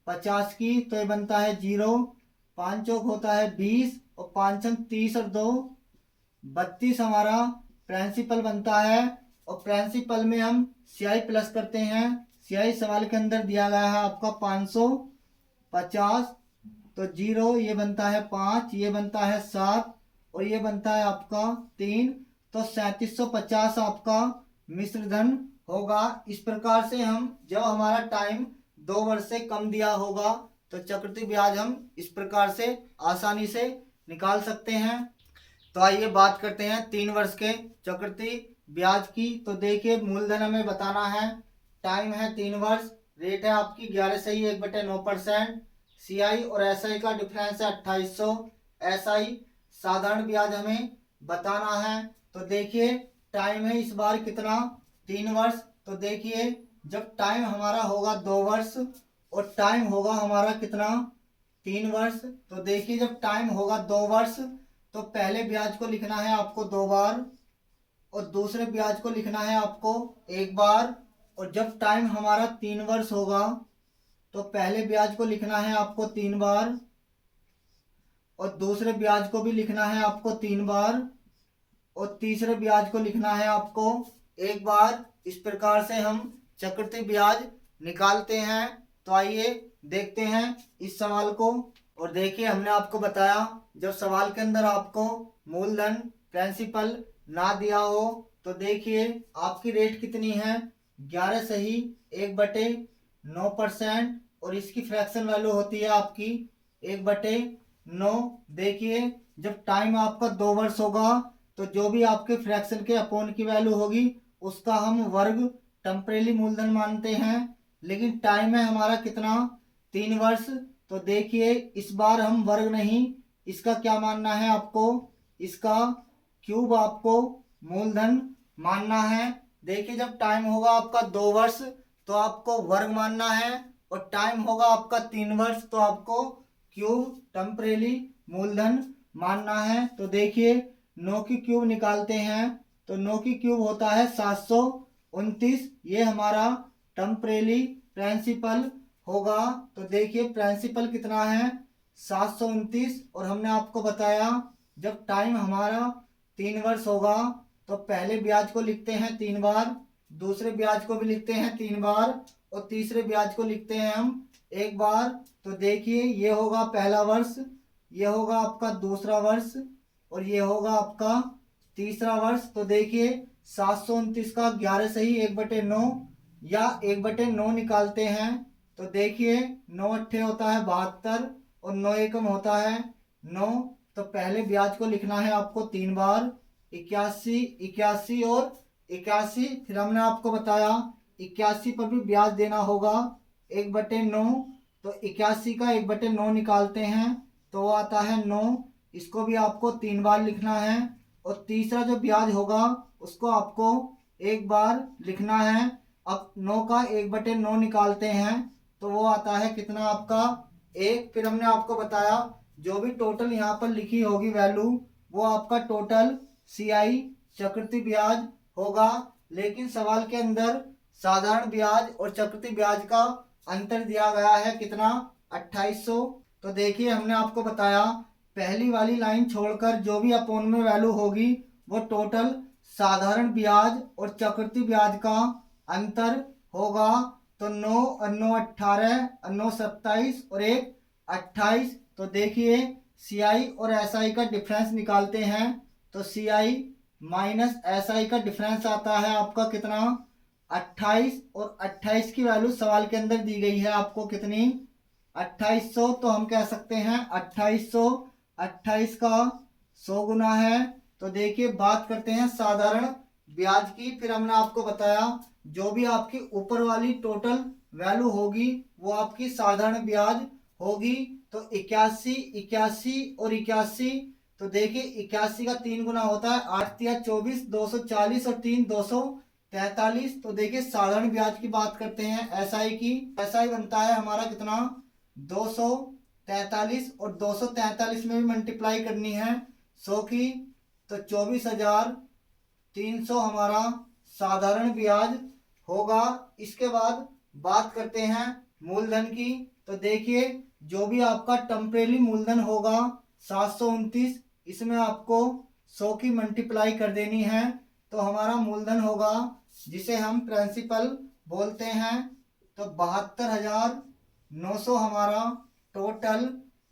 50 की, तो ये बनता है 0, 5 चौक होता है 20 और 5 अंक 30 और 2 32 हमारा प्रिंसिपल बनता है। और प्रिंसिपल में हम सीआई प्लस करते हैं, सीआई सवाल के अंदर दिया गया है आपका 550, तो 0 ये बनता है 5, ये बनता है 7 और ये बनता है आपका 3, तो 3750 आपका मिश्र धन होगा। इस प्रकार से हम जब हमारा टाइम 2 वर्ष से कम दिया होगा तो चक्रवृद्धि ब्याज हम इस प्रकार से आसानी से निकाल सकते हैं। तो आइए बात करते हैं 3 वर्ष के चक्रवृद्धि ब्याज की। तो देखिए मूलधन हमें बताना है, टाइम है 3 वर्ष, रेट है आपकी 11 सही 1/9%, सीआई और एसआई का डिफरेंस है 2800, एसआई साधारण ब्याज हमें बताना है। तो देखिए टाइम है इस बार कितना 3 वर्ष, तो देखिए जब टाइम हमारा होगा 2 वर्ष और टाइम होगा हमारा कितना 3 वर्ष, तो देखिए जब टाइम होगा 2 वर्ष तो पहले ब्याज को लिखना है आपको 2 बार और दूसरे ब्याज को लिखना है आपको 1 बार, और जब टाइम हमारा 3 वर्ष होगा तो पहले ब्याज को लिखना है आपको 3 बार और दूसरे ब्याज को भी लिखना है आपको 3 बार, और तीसरे ब्याज को लिखना है आपको 1 बार। इस प्रकार से हम चक्रवृद्धि ब्याज निकालते हैं। तो आइए देखते हैं इस सवाल को। और देखिए, हमने आपको बताया जब सवाल के अंदर आपको मूलधन प्रिंसिपल ना दिया हो तो देखिए आपकी रेट कितनी है, 11 सही 1/9%, और इसकी फ्रैक्शन वैल्यू होती है आपकी 1/9। देखिए, जब टाइम आपका 2 वर्ष होगा तो जो भी आपके फ्रैक्शन के अपोन की वैल्यू होगी उसका हम वर्ग टेम्परेरी मूलधन मानते हैं। लेकिन टाइम है हमारा कितना, 3 वर्ष। तो देखिए इस बार हम वर्ग नहीं, इसका क्या मानना है आपको, इसका क्यूब आपको मूलधन मानना है। देखिए, जब टाइम होगा आपका 2 वर्ष तो आपको वर्ग मानना है, और टाइम होगा आपका 3 वर्ष तो आपको क्यूब टेम्परेरी मूलधन मानना है। तो देखिए 9 की क्यूब निकालते हैं तो 9 की क्यूब होता है 729, ये हमारा टेम्परेरी प्रिंसिपल होगा। तो देखिए प्रिंसिपल कितना है 729, और हमने आपको बताया जब टाइम हमारा 3 वर्ष होगा तो पहले ब्याज को लिखते हैं 3 बार, दूसरे ब्याज को भी लिखते हैं 3 बार, और तीसरे ब्याज को लिखते हैं हम 1 बार। तो देखिए ये होगा पहला वर्ष, ये होगा आपका दूसरा वर्ष, और ये होगा आपका तीसरा वर्ष। तो देखिए 729 का 11 सही 1/9 या 1/9 निकालते हैं। तो देखिए 9 अट्ठे होता है 72, और 9 एकम होता है 9। तो पहले ब्याज को लिखना है आपको 3 बार, 81, 81 और 81। फिर हमने आपको बताया 81 पर भी ब्याज देना होगा 1/9। तो 81 का 1/9 निकालते हैं तो वो आता है 9, इसको भी आपको 3 बार लिखना है। और तीसरा जो ब्याज होगा उसको आपको 1 बार लिखना है। अब 9 का 1/9 निकालते हैं तो वो आता है कितना आपका 1। फिर हमने आपको बताया जो भी टोटल यहाँ पर लिखी होगी वैल्यू वो आपका टोटल सीआई चक्रवृद्धि ब्याज होगा। लेकिन सवाल के अंदर साधारण ब्याज और चक्रवृद्धि ब्याज का अंतर दिया गया है कितना, 2800। तो देखिए हमने आपको बताया पहली वाली लाइन छोड़कर जो भी अपोन में वैल्यू होगी वो टोटल साधारण ब्याज और चक्रवृद्धि ब्याज का अंतर होगा। तो 9 और 9 18 और 9 27 और 1 28। तो देखिए सीआई और एसआई का डिफरेंस निकालते हैं तो सीआई माइनस एसआई का डिफरेंस आता है आपका कितना 28, और 28 की वैल्यू सवाल के अंदर दी गई है आपको कितनी 2800। तो हम कह सकते हैं 2800, 28 का 100 गुना है। तो देखिए बात करते हैं साधारण ब्याज की। फिर हमने आपको बताया जो भी आपकी ऊपर वाली टोटल वैल्यू होगी वो आपकी साधारण ब्याज होगी। तो 81, 81 और 81। तो देखिए 81 का 3 गुना होता है 8 या 24, 240 और 3 243। तो देखिए साधारण ब्याज की बात करते हैं एसआई की, एसआई बनता है हमारा कितना 243, और 243 में भी मल्टीप्लाई करनी है 100 की। तो 24,300 हमारा साधारण ब्याज होगा। इसके बाद बात करते हैं मूलधन की। तो देखिए जो भी आपका टेम्परेरी मूलधन होगा 729, इसमें आपको 100 की मल्टीप्लाई कर देनी है तो हमारा मूलधन होगा जिसे हम प्रिंसिपल बोलते हैं। तो 72,900 हमारा टोटल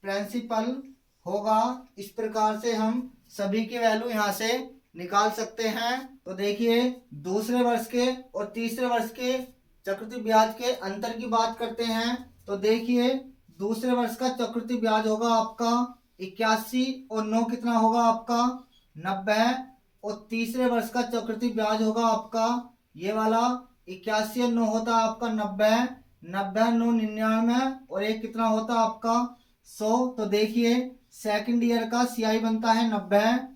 प्रिंसिपल होगा। इस प्रकार से हम सभी की वैल्यू यहाँ से निकाल सकते हैं। तो देखिए दूसरे वर्ष के और तीसरे वर्ष के चक्रवृद्धि ब्याज के अंतर की बात करते हैं। तो देखिए दूसरे वर्ष का चक्रवृद्धि ब्याज होगा आपका 81, और 9 कितना होगा आपका 90, और तीसरे वर्ष का चक्रवृद्धि ब्याज होगा आपका ये वाला 81 और 9 होता है आपका 90, 90 9 99, और एक कितना होता है आपका 100। तो देखिए सेकंड ईयर का सीआई बनता है 90,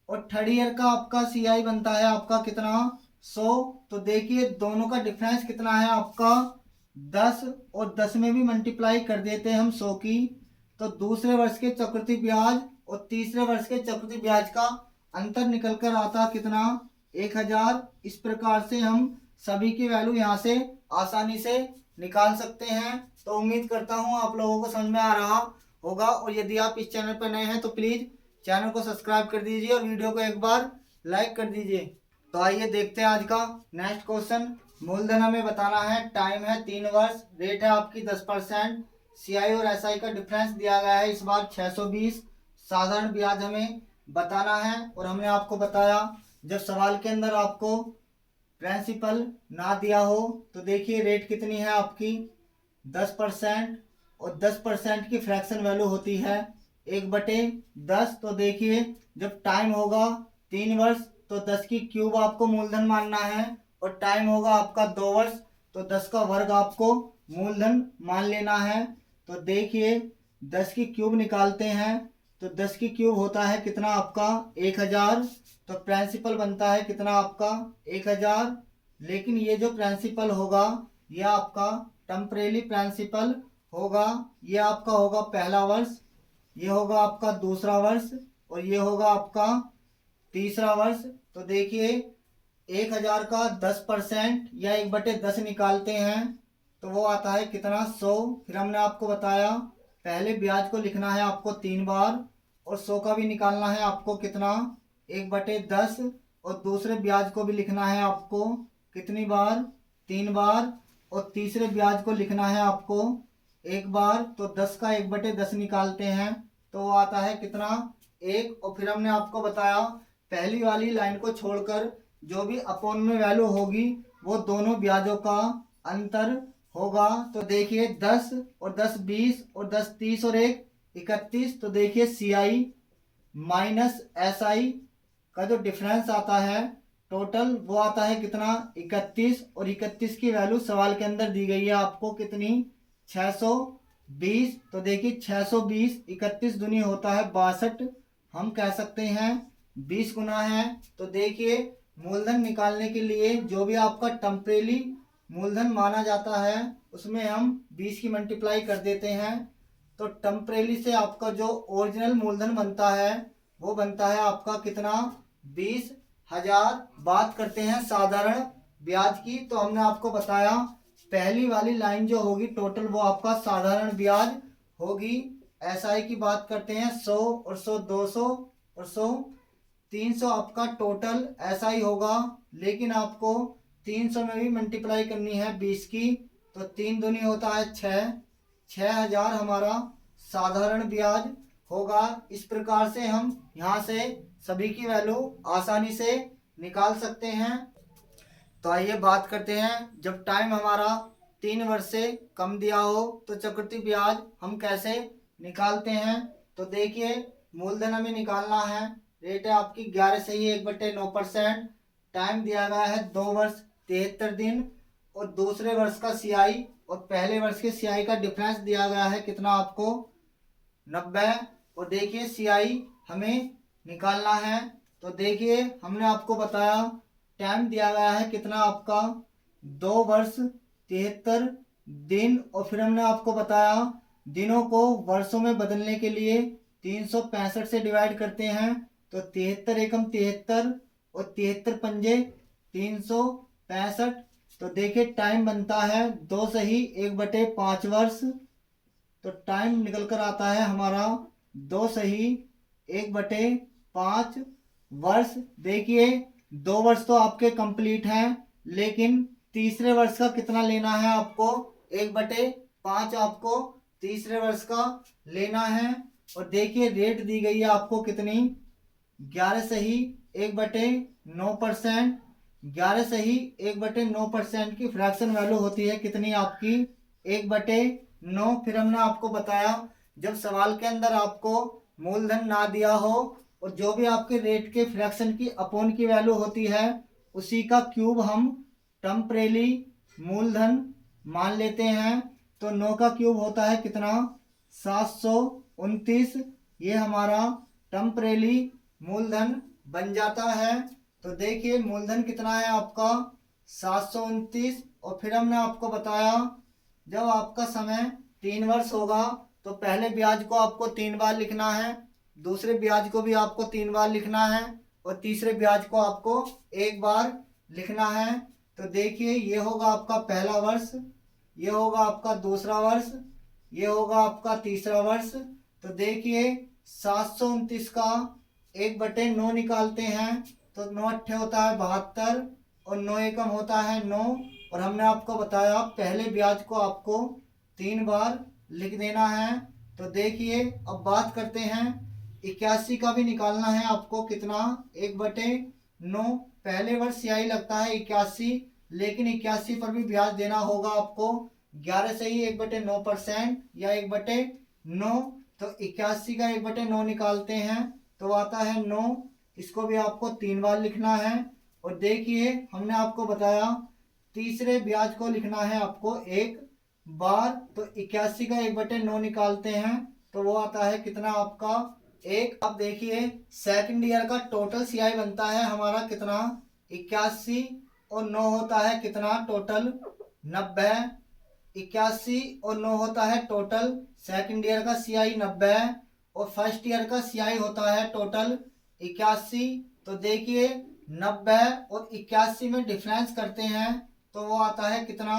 और थर्ड ईयर का आपका सीआई बनता है आपका कितना 100। तो देखिए दोनों का डिफरेंस कितना है आपका 10, और 10 में भी मल्टीप्लाई कर देते हैं हम 100 की। तो दूसरे वर्ष के चक्रवृद्धि ब्याज और तीसरे वर्ष के चक्रवृद्धि ब्याज का अंतर निकल कर आता कितना 1000। इस प्रकार से हम सभी की वैल्यू यहाँ से आसानी से निकाल सकते हैं। तो उम्मीद करता हूँ आप लोगों को समझ में आ रहा होगा। और यदि आप इस चैनल पर नए हैं तो प्लीज़ चैनल को सब्सक्राइब कर दीजिए और वीडियो को एक बार लाइक कर दीजिए। तो आइए देखते हैं आज का नेक्स्ट क्वेश्चन। मूलधन हमें बताना है, टाइम है 3 वर्ष, रेट है आपकी 10%, सीआई और एसआई का डिफरेंस दिया गया है इस बार 620, साधारण ब्याज हमें बताना है। और हमने आपको बताया जब सवाल के अंदर आपको प्रिंसिपल ना दिया हो तो देखिए रेट कितनी है आपकी 10%, और 10% की फ्रैक्शन वैल्यू होती है 1/10। तो देखिए जब टाइम होगा 3 वर्ष तो 10 की क्यूब आपको मूलधन मानना है, और टाइम होगा आपका 2 वर्ष तो 10 का वर्ग आपको मूलधन मान लेना है। तो देखिए 10 की क्यूब निकालते हैं तो 10 की क्यूब होता है कितना आपका 1000। तो प्रिंसिपल बनता है कितना आपका 1000। लेकिन ये जो प्रिंसिपल होगा ये आपका टेम्परेरी प्रिंसिपल होगा। ये आपका होगा पहला वर्ष, ये होगा आपका दूसरा वर्ष, और ये होगा आपका तीसरा वर्ष। तो देखिए 1000 का 10% या 1/10 निकालते हैं तो वो आता है कितना 100। फिर हमने आपको बताया पहले ब्याज को लिखना है आपको 3 बार, और 100 का भी निकालना है आपको कितना 1/10, और दूसरे ब्याज को भी लिखना है आपको कितनी बार 3 बार, और तीसरे ब्याज को लिखना है आपको 1 बार। तो 10 का 1/10 निकालते हैं तो वो आता है कितना 1। और फिर हमने आपको बताया पहली वाली लाइन को छोड़कर जो भी अपोन में वैल्यू होगी वो दोनों ब्याजों का अंतर होगा। तो देखिए 10 और 10 20 और 10 30 और 1 31। तो देखिए सीआई माइनस एसआई का जो डिफरेंस आता है टोटल वो आता है कितना 31, और 31 की वैल्यू सवाल के अंदर दी गई है आपको कितनी 620। तो देखिए 620 31 दूनी होता है 62, हम कह सकते हैं 20 गुना है। तो देखिए मूलधन निकालने के लिए जो भी आपका टेम्परेरी मूलधन माना जाता है उसमें हम 20 की मल्टीप्लाई कर देते हैं। तो टेम्परेरी से आपका जो ओरिजिनल मूलधन बनता है वो बनता है आपका कितना 20,000। बात करते हैं साधारण ब्याज की। तो हमने आपको बताया पहली वाली लाइन जो होगी टोटल वो आपका साधारण ब्याज होगी। एसआई की बात करते हैं 100 और 100 200 और 100 300 आपका टोटल एसआई होगा। लेकिन आपको 300 में भी मल्टीप्लाई करनी है 20 की, तो 3 दूनी होता है 6000 हमारा साधारण ब्याज होगा। इस प्रकार से हम यहाँ से सभी की वैल्यू आसानी से निकाल सकते हैं। तो आइए बात करते हैं जब टाइम हमारा 3 वर्ष से कम दिया हो तो चक्रवृद्धि ब्याज हम कैसे निकालते हैं। तो देखिए मूलधन हमें निकालना है, रेट है आपकी 11 से ही 1/9%, टाइम दिया गया है 2 वर्ष 73 दिन, और दूसरे वर्ष का सीआई और पहले वर्ष के सीआई का डिफरेंस दिया गया है कितना आपको 90। और देखिए सीआई हमें निकालना है। तो देखिए हमने आपको बताया टाइम दिया गया है कितना आपका 2 वर्ष 73 दिन, और फिर हमने आपको बताया दिनों को वर्षों में बदलने के लिए 365 से डिवाइड करते हैं। तो 73 एकम 73 और 73 पंजे 365। तो देखिए टाइम बनता है 2 सही 1/5 वर्ष। तो टाइम निकल कर आता है हमारा 2 सही 1/5 वर्ष। देखिए 2 वर्ष तो आपके कंप्लीट हैं, लेकिन तीसरे वर्ष का कितना लेना है आपको 1/5 आपको तीसरे वर्ष का लेना है। और देखिए रेट दी गई है आपको कितनी 11 सही 1/9%। 11 सही 1/9% की फ्रैक्शन वैल्यू होती है कितनी आपकी 1/9। फिर हमने आपको बताया जब सवाल के अंदर आपको मूलधन ना दिया हो और जो भी आपके रेट के फ्रैक्शन की अपोन की वैल्यू होती है उसी का क्यूब हम टेम्परेरी मूलधन मान लेते हैं। तो 9 का क्यूब होता है कितना 729। ये हमारा टेम्परेरी मूलधन बन जाता है। तो देखिए मूलधन कितना है आपका 729। और फिर हमने आपको बताया जब आपका समय 3 वर्ष होगा तो पहले ब्याज को आपको 3 बार लिखना है, दूसरे ब्याज को भी आपको 3 बार लिखना है, और तीसरे ब्याज को आपको 1 बार लिखना है। तो देखिए ये होगा आपका पहला वर्ष, ये होगा आपका दूसरा वर्ष, ये होगा आपका तीसरा वर्ष। तो देखिए 729 का 1/9 निकालते हैं तो 9 अट्ठे होता है 72 और 9 एकम होता है 9। और हमने आपको बताया पहले ब्याज को आपको 3 बार लिख देना है। तो देखिए अब बात करते हैं 81 का भी निकालना है आपको। कितना? 1/9। पहले वर्ष सियाही लगता है 81, लेकिन 81 पर भी ब्याज देना होगा आपको 11 से ही 1/9% या 1/9। तो 81 का 1/9 निकालते हैं तो आता है 9। इसको भी आपको 3 बार लिखना है। और देखिए हमने आपको बताया तीसरे ब्याज को लिखना है आपको 1 बार। तो 81 का 1/9 निकालते हैं तो वो आता है कितना आपका 1। अब देखिए सेकंड ईयर का टोटल सियाई बनता है हमारा कितना? 81 और 9 होता है कितना टोटल? 90। 81 और 9 होता है टोटल सेकंड ईयर का सियाई 90 और फर्स्ट ईयर का सियाई होता है टोटल 81। तो देखिए 90 और 81 में डिफरेंस करते हैं तो वो आता है कितना?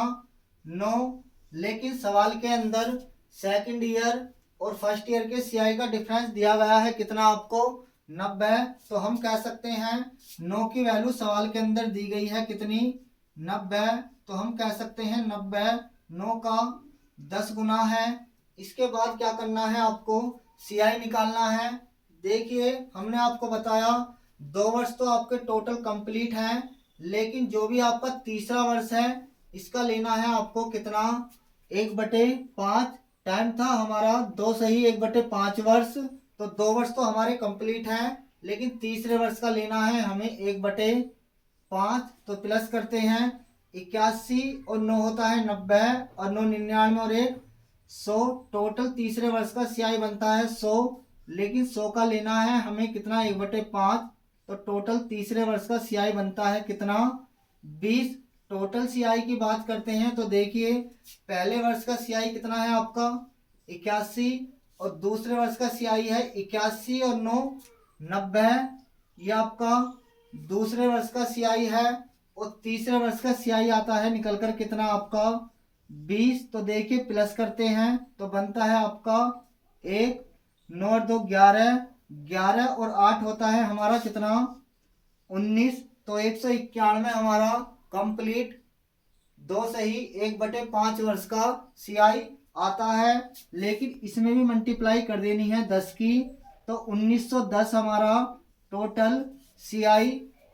9। लेकिन सवाल के अंदर सेकंड ईयर और फर्स्ट ईयर के सियाई का डिफरेंस दिया गया है कितना आपको? 90। तो हम कह सकते हैं 9 की वैल्यू सवाल के अंदर दी गई है कितनी? 90। तो हम कह सकते हैं 90 9 का 10 गुना है। इसके बाद क्या करना है आपको? सियाई निकालना है। देखिए हमने आपको बताया 2 वर्ष तो आपके टोटल कंप्लीट हैं, लेकिन जो भी आपका तीसरा वर्ष है इसका लेना है आपको कितना? 1/5। टाइम था हमारा 2 सही 1/5 वर्ष। तो 2 वर्ष तो हमारे कंप्लीट हैं, लेकिन तीसरे वर्ष का लेना है हमें 1/5। तो प्लस करते हैं 81 और 9 होता है 90 और 9 99 और 1 100। टोटल तीसरे वर्ष का सियाई बनता है 100, लेकिन 100 का लेना है हमें कितना? 1/5। तो टोटल तीसरे वर्ष का सियाई बनता है कितना? 20। टोटल सियाई की बात करते हैं तो देखिए पहले वर्ष का सियाई कितना है आपका? 81 और दूसरे वर्ष का सियाई है 81 और 9 90। ये आपका दूसरे वर्ष का सियाई है और तीसरे वर्ष का सियाई आता है निकल कर कितना आपका? 20। तो देखिए प्लस करते हैं तो बनता है आपका 1। 9 और 2 11, 11 और 8 होता है हमारा कितना? 19। तो 191 हमारा कंप्लीट 2 से ही 1/5 वर्ष का सियाई आता है। लेकिन इसमें भी मल्टीप्लाई कर देनी है 10 की, तो 1910 हमारा टोटल सियाई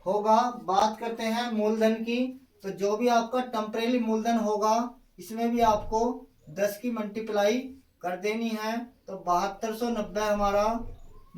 होगा। बात करते हैं मूलधन की। तो जो भी आपका टेम्परेरी मूलधन होगा इसमें भी आपको 10 की मल्टीप्लाई कर देनी है। तो 7290 हमारा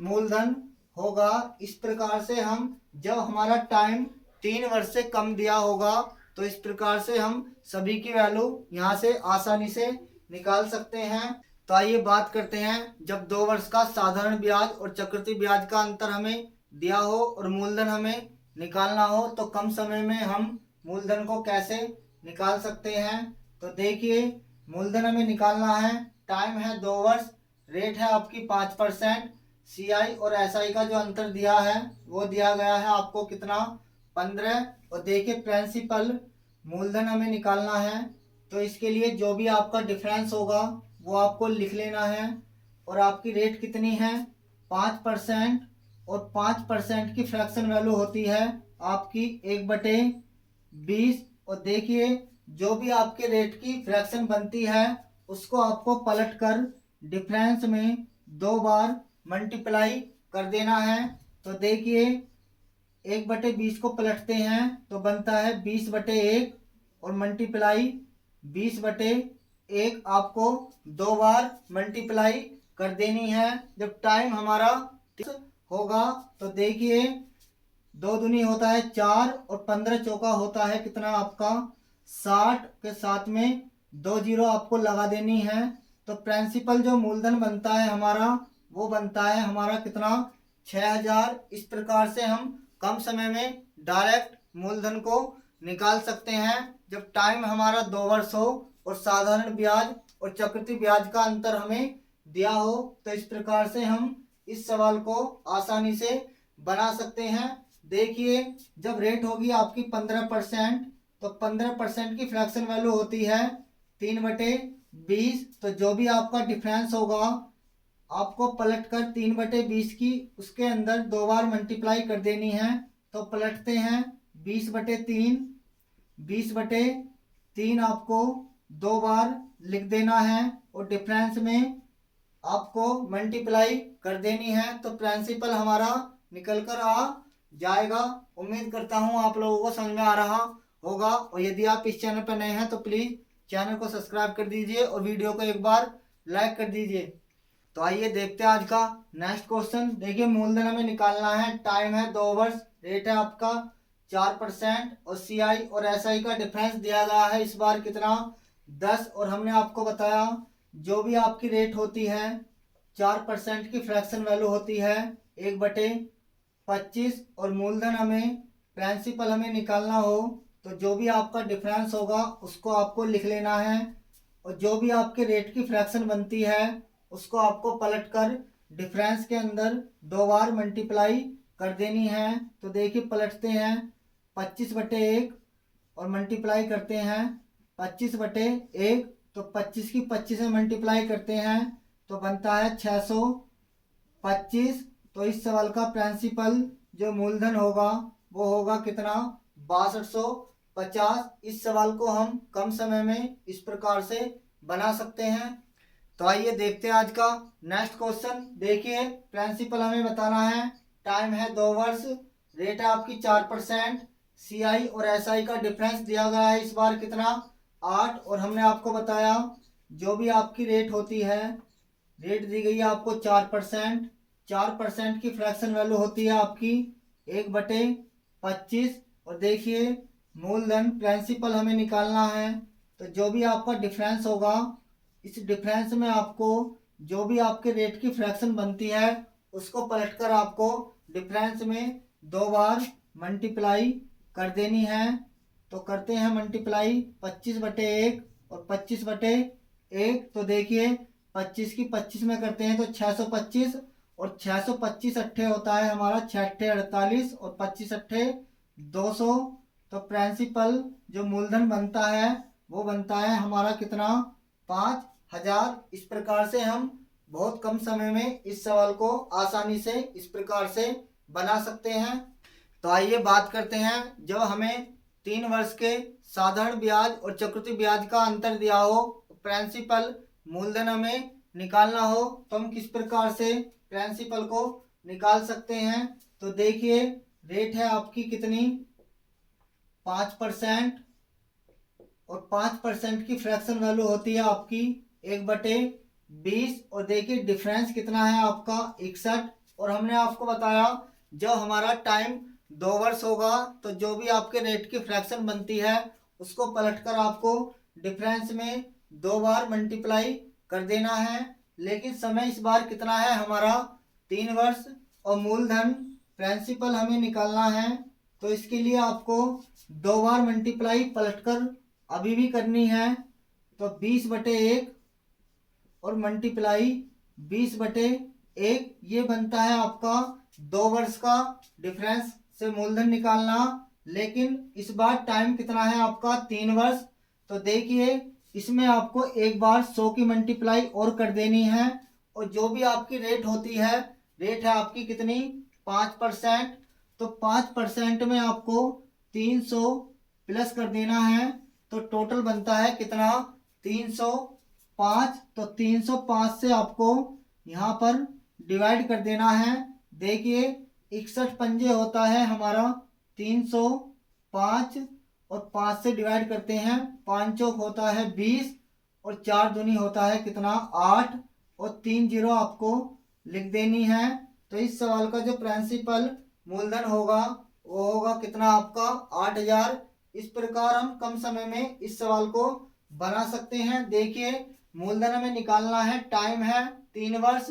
मूलधन होगा। इस प्रकार से हम जब हमारा टाइम 3 वर्ष से कम दिया होगा तो इस प्रकार से हम सभी की वैल्यू यहाँ से आसानी से निकाल सकते हैं। तो आइए बात करते हैं जब 2 वर्ष का साधारण ब्याज और चक्रवृद्धि ब्याज का अंतर हमें दिया हो और मूलधन हमें निकालना हो तो कम समय में हम मूलधन को कैसे निकाल सकते हैं। तो देखिए मूलधन हमें निकालना है। टाइम है 2 वर्ष, रेट है आपकी 5%। सीआई और एसआई का जो अंतर दिया है वो दिया गया है आपको कितना? 15। और देखिए प्रिंसिपल मूलधन हमें निकालना है तो इसके लिए जो भी आपका डिफरेंस होगा वो आपको लिख लेना है। और आपकी रेट कितनी है? 5%। और 5% की फ्रैक्शन वैल्यू होती है आपकी 1/20। और देखिए जो भी आपके रेट की फ्रैक्शन बनती है उसको आपको पलट कर डिफरेंस में 2 बार मल्टीप्लाई कर देना है। तो देखिए 1/20 को पलटते हैं तो बनता है 20/1 और मल्टीप्लाई 20/1 आपको 2 बार मल्टीप्लाई कर देनी है। जब टाइम हमारा होगा तो देखिए 2 दूनी होता है 4 और 15 चौका होता है कितना आपका? 60 के साथ में 2 जीरो आपको लगा देनी है। तो प्रिंसिपल जो मूलधन बनता है हमारा वो बनता है हमारा कितना? 6000। इस प्रकार से हम कम समय में डायरेक्ट मूलधन को निकाल सकते हैं जब टाइम हमारा 2 वर्ष हो और साधारण ब्याज और चक्रवृद्धि ब्याज का अंतर हमें दिया हो। तो इस प्रकार से हम इस सवाल को आसानी से बना सकते हैं। देखिए जब रेट होगी आपकी 15% तो 15% की फ्रैक्शन वैल्यू होती है 3/20। तो जो भी आपका डिफरेंस होगा आपको पलट कर 3/20 की उसके अंदर 2 बार मल्टीप्लाई कर देनी है। तो पलटते हैं 20/3, 20/3 आपको 2 बार लिख देना है और डिफरेंस में आपको मल्टीप्लाई कर देनी है। तो प्रिंसिपल हमारा निकल कर आ जाएगा। उम्मीद करता हूँ आप लोगों को समझ में आ रहा होगा। और यदि आप इस चैनल पर नए हैं तो प्लीज़ चैनल को सब्सक्राइब कर दीजिए और वीडियो को एक बार लाइक कर दीजिए। तो आइए देखते हैं आज का नेक्स्ट क्वेश्चन। देखिए मूलधन हमें निकालना है, टाइम है 2 वर्ष, रेट है आपका 4% और सीआई और एसआई का डिफरेंस दिया गया है इस बार कितना 10। और हमने आपको बताया जो भी आपकी रेट होती है 4% की फ्रैक्शन वैल्यू होती है 1/25 और मूलधन हमें प्रिंसिपल हमें निकालना हो तो जो भी आपका डिफरेंस होगा उसको आपको लिख लेना है और जो भी आपके रेट की फ्रैक्शन बनती है उसको आपको पलट कर डिफरेंस के अंदर 2 बार मल्टीप्लाई कर देनी है। तो देखिए पलटते हैं 25/1 और मल्टीप्लाई करते हैं 25/1। तो 25 की 25 में मल्टीप्लाई करते हैं तो बनता है 625। तो इस सवाल का प्रिंसिपल जो मूलधन होगा वो होगा कितना 6250। इस सवाल को हम कम समय में इस प्रकार से बना सकते हैं। तो आइए देखते हैं आज का नेक्स्ट क्वेश्चन। देखिए प्रिंसिपल हमें बताना है, टाइम है 2 वर्ष, रेट है आपकी 4%, सीआई और एसआई का डिफरेंस दिया गया है इस बार कितना 8। और हमने आपको बताया जो भी आपकी रेट होती है, रेट दी गई है आपको 4%, 4% की फ्रैक्शन वैल्यू होती है आपकी 1/25। और देखिए मूलधन प्रिंसिपल हमें निकालना है तो जो भी आपका डिफरेंस होगा इस डिफरेंस में आपको जो भी आपके रेट की फ्रैक्शन बनती है उसको पलटकर आपको डिफरेंस में 2 बार मल्टीप्लाई कर देनी है। तो करते हैं मल्टीप्लाई 25/1 और 25/1। तो देखिए 25 की 25 में करते हैं तो 625 और 625 अट्ठे होता है हमारा 6×8 = 48 और 25×8 = 200। तो प्रिंसिपल जो मूलधन बनता है वो बनता है हमारा कितना 5000। इस प्रकार से हम बहुत कम समय में इस सवाल को आसानी से इस प्रकार से बना सकते हैं। तो आइए बात करते हैं, जब हमें 3 वर्ष के साधारण ब्याज और चक्रवृद्धि ब्याज का अंतर दिया हो, प्रिंसिपल मूलधन हमें निकालना हो तो हम किस प्रकार से प्रिंसिपल को निकाल सकते हैं। तो देखिए रेट है आपकी कितनी 5% और 5% की फ्रैक्शन वैल्यू होती है आपकी 1/20। और देखिए डिफरेंस कितना है आपका 61। और हमने आपको बताया जब हमारा टाइम 2 वर्ष होगा तो जो भी आपके रेट की फ्रैक्शन बनती है उसको पलटकर आपको डिफरेंस में 2 बार मल्टीप्लाई कर देना है। लेकिन समय इस बार कितना है हमारा 3 वर्ष और मूलधन प्रिंसिपल हमें निकालना है तो इसके लिए आपको 2 बार मल्टीप्लाई पलटकर अभी भी करनी है। तो 20/1 और मल्टीप्लाई 20/1 ये बनता है आपका 2 वर्ष का डिफरेंस से मूलधन निकालना। लेकिन इस बार टाइम कितना है आपका 3 वर्ष। तो देखिए इसमें आपको एक बार 100 की मल्टीप्लाई और कर देनी है और जो भी आपकी रेट होती है, रेट है आपकी कितनी 5%। तो 5% में आपको 300 प्लस कर देना है तो टोटल बनता है कितना 305। तो 305 से आपको यहाँ पर डिवाइड कर देना है। देखिए 61 पंजे होता है हमारा 305 और 5 से डिवाइड करते हैं 5 चौक होता है 20 और 4 दूनी होता है कितना 8 और 3 जीरो आपको लिख देनी है। तो इस सवाल का जो प्रिंसिपल मूलधन होगा वो होगा कितना आपका 8000। इस प्रकार हम कम समय में इस सवाल को बना सकते हैं। देखिए मूलधन हमें निकालना है, टाइम है 3 वर्ष,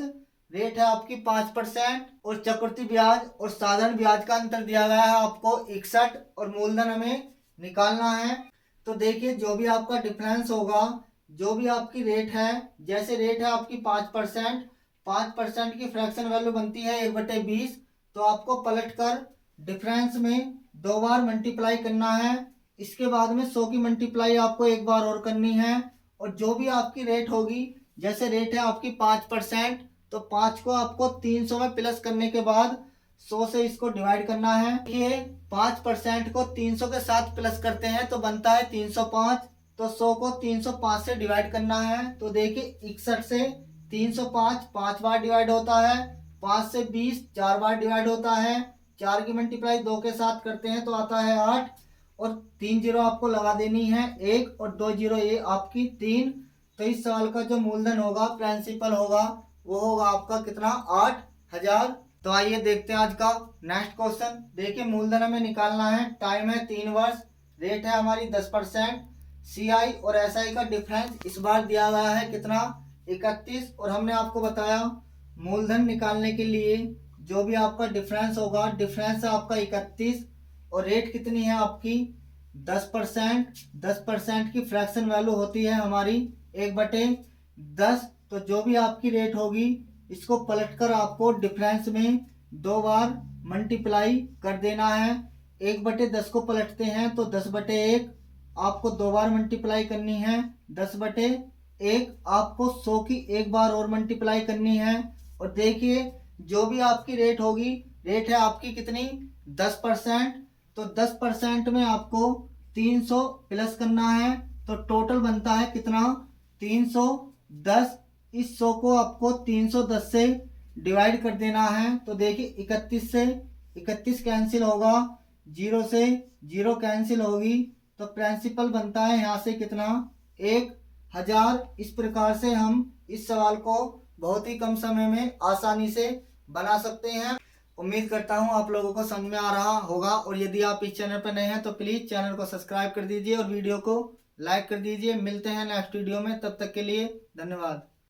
रेट है आपकी 5% और चक्रवृद्धि ब्याज और साधारण ब्याज का अंतर दिया गया है आपको 61 और मूलधन हमें निकालना है। तो देखिए जो भी आपका डिफरेंस होगा, जो भी आपकी रेट है, जैसे रेट है आपकी 5%, 5% की फ्रैक्शन वैल्यू बनती है 1/20। तो आपको पलट कर डिफरेंस में 2 बार मल्टीप्लाई करना है। इसके बाद में 100 की मल्टीप्लाई आपको एक बार और करनी है और जो भी आपकी रेट होगी, जैसे रेट है आपकी 5% तो 5 को आपको 300 में प्लस करने के बाद 100 से इसको डिवाइड करना है। ये 5% को 300 के साथ प्लस करते हैं तो बनता है 305। तो 100 को 305 से डिवाइड करना है। तो देखिए 61 से 305 5 बार डिवाइड होता है, 5 से 20 4 बार डिवाइड होता है, 4 की मल्टीप्लाई 2 के साथ करते हैं तो आता है 8, और 3 जीरो आपको लगा देनी है 1 और 2 जीरो ये आपकी 3। तो इस सवाल का जो मूलधन होगा, प्रिंसिपल होगा, वो होगा आपका कितना, 8000। तो आइए देखते हैं आज का नेक्स्ट क्वेश्चन। देखिए मूलधन हमें निकालना है, टाइम है 3 वर्ष, रेट है हमारी 10%, सीआई और एसआई का डिफरेंस इस बार दिया गया है कितना, 31। और हमने आपको बताया मूलधन निकालने के लिए जो भी आपका डिफरेंस होगा, डिफरेंस है आपका 31 और रेट कितनी है आपकी 10%। 10% की फ्रैक्शन वैल्यू होती है हमारी 1/10। तो जो भी आपकी रेट होगी इसको पलटकर आपको डिफरेंस में 2 बार मल्टीप्लाई कर देना है। 1/10 को पलटते हैं तो 10/1 आपको 2 बार मल्टीप्लाई करनी है, 10/1 आपको 100 की 1 बार और मल्टीप्लाई करनी है। और देखिए जो भी आपकी रेट होगी, रेट है आपकी कितनी 10%, तो 10% में आपको 300 प्लस करना है तो टोटल बनता है कितना 310। इस 100 को आपको 310 से डिवाइड कर देना है। तो देखिए 31 से 31 कैंसिल होगा, 0 से 0 कैंसिल होगी, तो प्रिंसिपल बनता है यहाँ से कितना 1000। इस प्रकार से हम इस सवाल को बहुत ही कम समय में आसानी से बना सकते हैं। उम्मीद करता हूँ आप लोगों को समझ में आ रहा होगा, और यदि आप इस चैनल पर नए हैं तो प्लीज़ चैनल को सब्सक्राइब कर दीजिए और वीडियो को लाइक कर दीजिए। मिलते हैं नेक्स्ट वीडियो में, तब तक के लिए धन्यवाद।